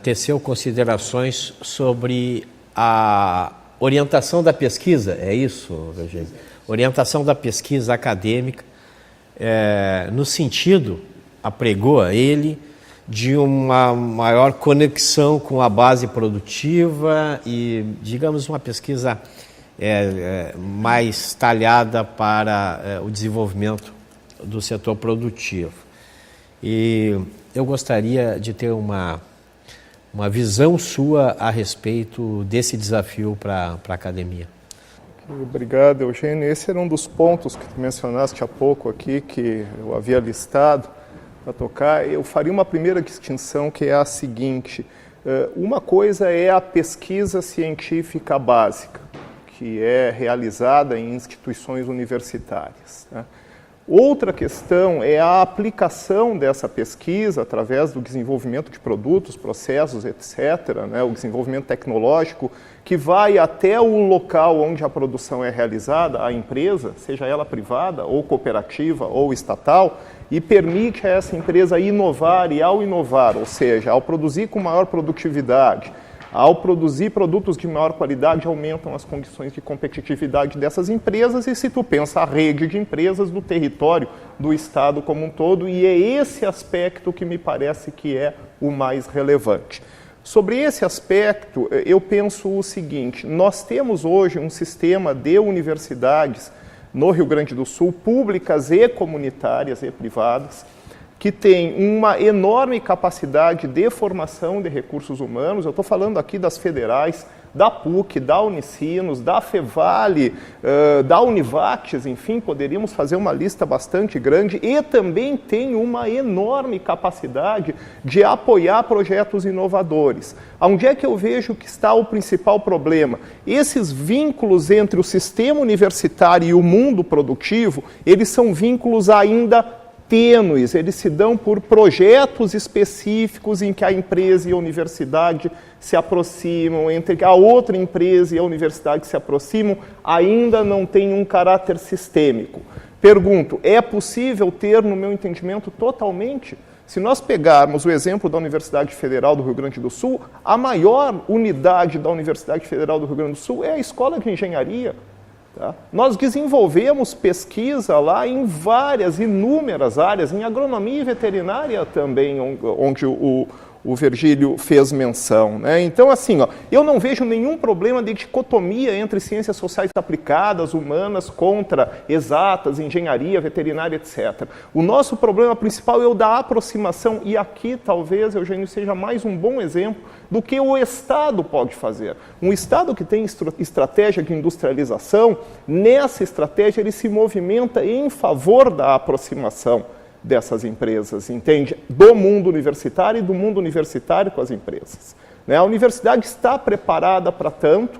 teceu considerações sobre a orientação da pesquisa, é isso, Virgílio? Orientação da pesquisa acadêmica, no sentido, apregou a ele, de uma maior conexão com a base produtiva e, digamos, uma pesquisa mais talhada para o desenvolvimento do setor produtivo. E eu gostaria de ter uma visão sua a respeito desse desafio para a academia. Obrigado, Eugênio. Esse era um dos pontos que tu mencionaste há pouco aqui, que eu havia listado, para tocar. Eu faria uma primeira distinção, que é a seguinte. Uma coisa é a pesquisa científica básica, que é realizada em instituições universitárias, né? Outra questão é a aplicação dessa pesquisa através do desenvolvimento de produtos, processos, etc., né, o desenvolvimento tecnológico, que vai até o local onde a produção é realizada, a empresa, seja ela privada, ou cooperativa, ou estatal, e permite a essa empresa inovar, e ao inovar, ou seja, ao produzir com maior produtividade, ao produzir produtos de maior qualidade, aumentam as condições de competitividade dessas empresas, e se tu pensa a rede de empresas do território do Estado como um todo, e é esse aspecto que me parece que é o mais relevante. Sobre esse aspecto, eu penso o seguinte: nós temos hoje um sistema de universidades no Rio Grande do Sul, públicas e comunitárias e privadas, que tem uma enorme capacidade de formação de recursos humanos. Eu estou falando aqui das federais, da PUC, da Unicinos, da Fevale, da Univates, enfim, poderíamos fazer uma lista bastante grande, e também tem uma enorme capacidade de apoiar projetos inovadores. Onde é que eu vejo que está o principal problema? Esses vínculos entre o sistema universitário e o mundo produtivo, eles são vínculos ainda tênues, eles se dão por projetos específicos em que a empresa e a universidade se aproximam, entre a outra empresa e a universidade se aproximam, ainda não tem um caráter sistêmico. Pergunto, é possível ter, no meu entendimento, totalmente? Se nós pegarmos o exemplo da Universidade Federal do Rio Grande do Sul, a maior unidade da Universidade Federal do Rio Grande do Sul é a Escola de Engenharia. Tá? Nós desenvolvemos pesquisa lá em inúmeras áreas, em agronomia e veterinária também, onde o Virgílio fez menção, né? Então, assim, eu não vejo nenhum problema de dicotomia entre ciências sociais aplicadas, humanas, contra exatas, engenharia, veterinária, etc. O nosso problema principal é o da aproximação, e aqui talvez, Eugênio, seja mais um bom exemplo do que o Estado pode fazer. Um Estado que tem estratégia de industrialização, nessa estratégia ele se movimenta em favor da aproximação dessas empresas, entende? Do mundo universitário e do mundo universitário com as empresas, né? A universidade está preparada para tanto,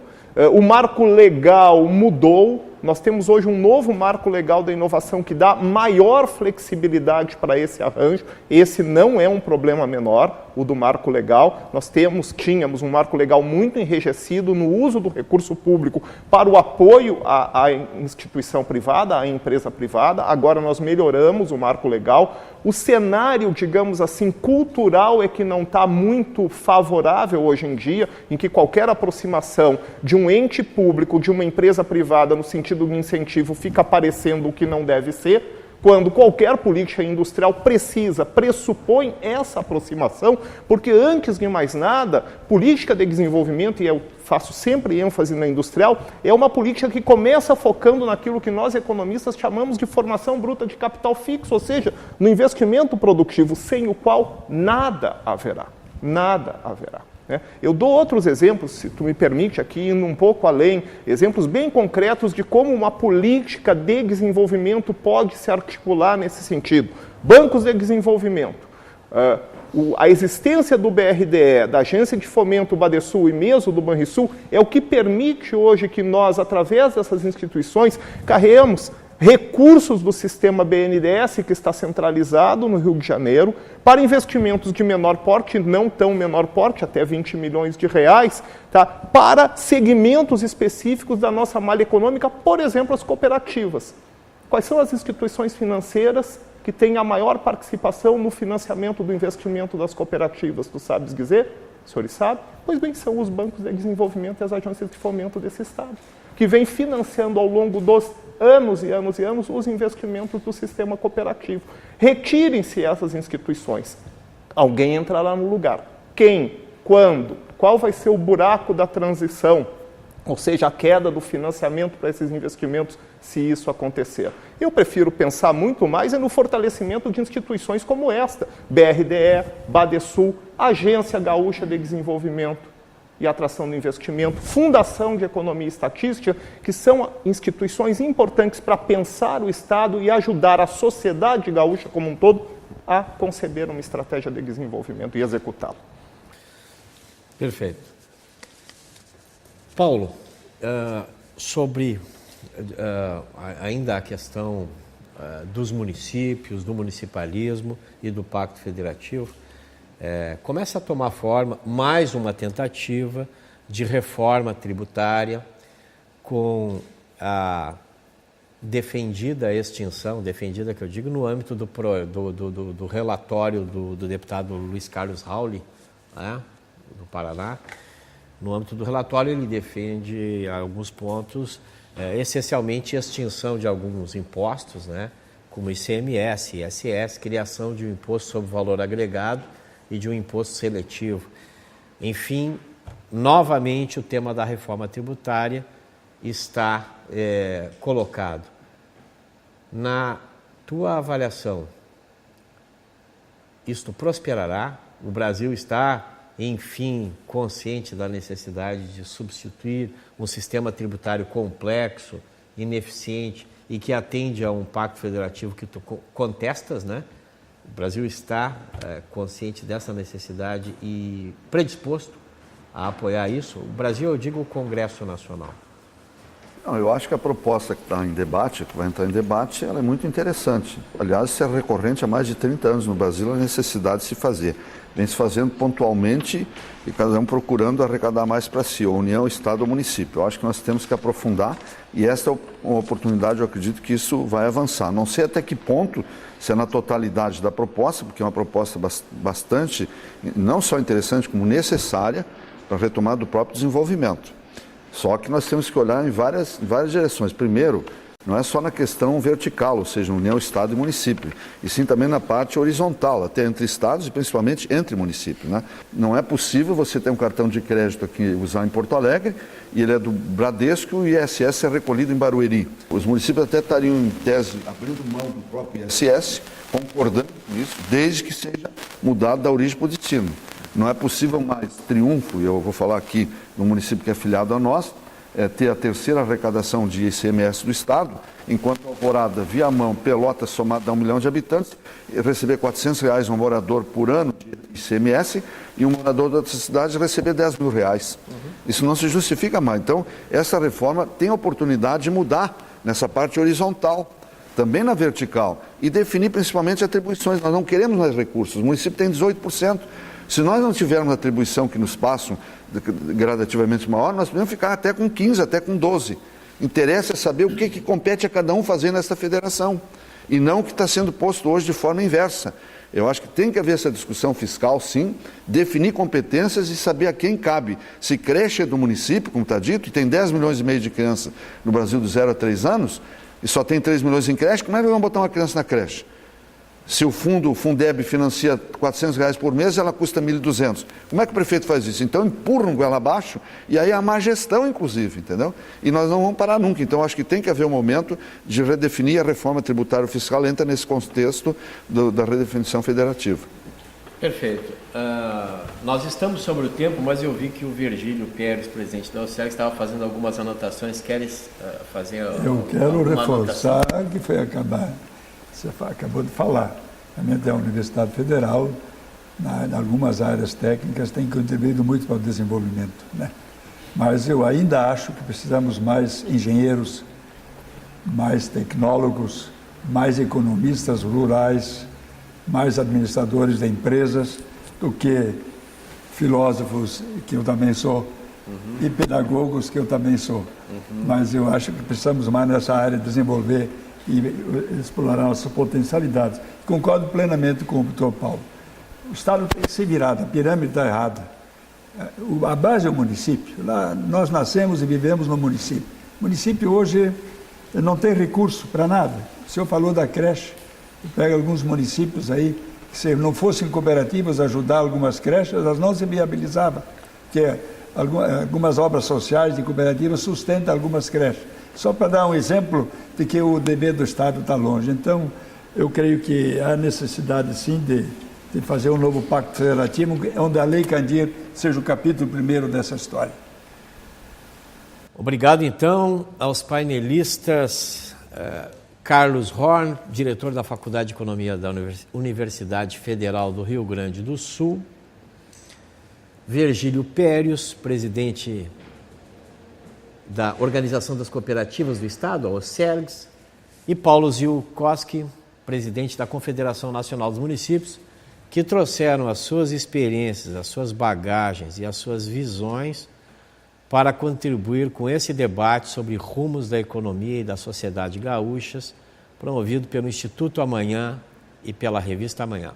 o marco legal mudou, nós temos hoje um novo marco legal da inovação que dá maior flexibilidade para esse arranjo. Esse não é um problema menor, o do marco legal. Nós tínhamos um marco legal muito enrijecido no uso do recurso público para o apoio à instituição privada, à empresa privada. Agora nós melhoramos o marco legal. O cenário, digamos assim, cultural é que não está muito favorável hoje em dia, em que qualquer aproximação de um ente público, de uma empresa privada, no sentido do incentivo, fica parecendo o que não deve ser, quando qualquer política industrial pressupõe essa aproximação, porque antes de mais nada, política de desenvolvimento, e eu faço sempre ênfase na industrial, é uma política que começa focando naquilo que nós economistas chamamos de formação bruta de capital fixo, ou seja, no investimento produtivo, sem o qual nada haverá. Nada haverá. Eu dou outros exemplos, se tu me permite, aqui indo um pouco além, exemplos bem concretos de como uma política de desenvolvimento pode se articular nesse sentido. Bancos de desenvolvimento. A existência do BRDE, da Agência de Fomento, Badesul e mesmo do Banrisul, é o que permite hoje que nós, através dessas instituições, carreamos recursos do sistema BNDES, que está centralizado no Rio de Janeiro, para investimentos de menor porte, não tão menor porte, até 20 milhões de reais, tá? Para segmentos específicos da nossa malha econômica, por exemplo, as cooperativas. Quais são as instituições financeiras que têm a maior participação no financiamento do investimento das cooperativas? Tu sabes dizer? Os senhores sabem? Pois bem, são os bancos de desenvolvimento e as agências de fomento desse Estado, que vem financiando ao longo dos anos e anos e anos os investimentos do sistema cooperativo. Retirem-se essas instituições. Alguém entrará no lugar. Quem? Quando? Qual vai ser o buraco da transição? Ou seja, a queda do financiamento para esses investimentos, se isso acontecer. Eu prefiro pensar muito mais no fortalecimento de instituições como esta, BRDE, Badesul, Agência Gaúcha de Desenvolvimento e Atração do Investimento, Fundação de Economia e Estatística, que são instituições importantes para pensar o Estado e ajudar a sociedade gaúcha como um todo a conceber uma estratégia de desenvolvimento e executá-la. Perfeito. Paulo, sobre ainda a questão dos municípios, do municipalismo e do Pacto Federativo, começa a tomar forma mais uma tentativa de reforma tributária com a defendida extinção, defendida que eu digo no âmbito do relatório do deputado Luiz Carlos Rauli, né, do Paraná. No âmbito do relatório ele defende alguns pontos, essencialmente a extinção de alguns impostos, né, como ICMS, ISS, criação de um imposto sobre valor agregado e de um imposto seletivo. Enfim, novamente o tema da reforma tributária está colocado. Na tua avaliação, isto prosperará? O Brasil está, enfim, consciente da necessidade de substituir um sistema tributário complexo, ineficiente e que atende a um pacto federativo que tu contestas, né? O Brasil está consciente dessa necessidade e predisposto a apoiar isso? O Brasil, eu digo o Congresso Nacional. Não, eu acho que a proposta que está em debate, que vai entrar em debate, ela é muito interessante. Aliás, isso é recorrente há mais de 30 anos no Brasil, a necessidade de se fazer. Vem se fazendo pontualmente e cada um procurando arrecadar mais para si, a União, o Estado ou o município. Eu acho que nós temos que aprofundar e esta é uma oportunidade, eu acredito que isso vai avançar. Não sei até que ponto, se é na totalidade da proposta, porque é uma proposta bastante, não só interessante, como necessária para a retomada do próprio desenvolvimento. Só que nós temos que olhar em várias direções. Primeiro, não é só na questão vertical, ou seja, União, Estado e município, e sim também na parte horizontal, até entre estados e principalmente entre municípios, né? Não é possível você ter um cartão de crédito aqui, usar em Porto Alegre, e ele é do Bradesco e o ISS é recolhido em Barueri. Os municípios até estariam, em tese, abrindo mão do próprio ISS, concordando com isso, desde que seja mudado da origem para o destino. Não é possível mais triunfo, e eu vou falar aqui no município que é afiliado a nós, ter a terceira arrecadação de ICMS do Estado, enquanto Alvorada, Viamão, Pelotas, somado a 1 milhão de habitantes, receber R$400 um morador por ano de ICMS e um morador da outra cidade receber R$10 mil. Isso não se justifica mais. Então, essa reforma tem a oportunidade de mudar nessa parte horizontal, também na vertical, e definir principalmente atribuições. Nós não queremos mais recursos, o município tem 18%. Se nós não tivermos a atribuição que nos passam gradativamente maior, nós podemos ficar até com 15, até com 12. Interessa saber o que compete a cada um fazer nessa federação, e não o que está sendo posto hoje de forma inversa. Eu acho que tem que haver essa discussão fiscal, sim, definir competências e saber a quem cabe. Se creche é do município, como está dito, e tem 10 milhões e meio de crianças no Brasil de 0 a 3 anos, e só tem 3 milhões em creche, como é que vamos botar uma criança na creche? Se o Fundeb financia R$400 por mês, ela custa R$1.200. Como é que o prefeito faz isso? Então empurram goela abaixo e aí há má gestão, inclusive, entendeu? E nós não vamos parar nunca. Então acho que tem que haver um momento de redefinir a reforma tributária fiscal, entra nesse contexto da redefinição federativa. Perfeito. Nós estamos sobre o tempo, mas eu vi que o Virgílio Pérez, presidente da OCEG, estava fazendo algumas anotações. Queres fazer Eu quero reforçar que foi acabar. Você acabou de falar, realmente a Universidade Federal, em algumas áreas técnicas, tem contribuído muito para o desenvolvimento, né? Mas eu ainda acho que precisamos mais engenheiros, mais tecnólogos, mais economistas rurais, mais administradores de empresas do que filósofos, que eu também sou, e pedagogos, que eu também sou. Mas eu acho que precisamos mais nessa área desenvolver e explorar nossas potencialidades. Concordo plenamente com o doutor Paulo. O Estado tem que ser virado, a pirâmide está errada. A base é o município. Lá, nós nascemos e vivemos no município. O município hoje não tem recurso para nada. O senhor falou da creche. Pega alguns municípios aí, que se não fossem cooperativas ajudar algumas creches, elas não se viabilizavam. Porque algumas obras sociais de cooperativas sustentam algumas creches. Só para dar um exemplo de que o dever do Estado está longe. Então, eu creio que há necessidade, sim, de fazer um novo pacto federativo, onde a Lei Candir seja o capítulo primeiro dessa história. Obrigado, então, aos painelistas Carlos Horn, diretor da Faculdade de Economia da Universidade Federal do Rio Grande do Sul, Virgílio Périos, presidente da Organização das Cooperativas do Estado, a OCERGS, e Paulo Ziolkowski, presidente da Confederação Nacional dos Municípios, que trouxeram as suas experiências, as suas bagagens e as suas visões para contribuir com esse debate sobre rumos da economia e da sociedade gaúchas, promovido pelo Instituto Amanhã e pela Revista Amanhã.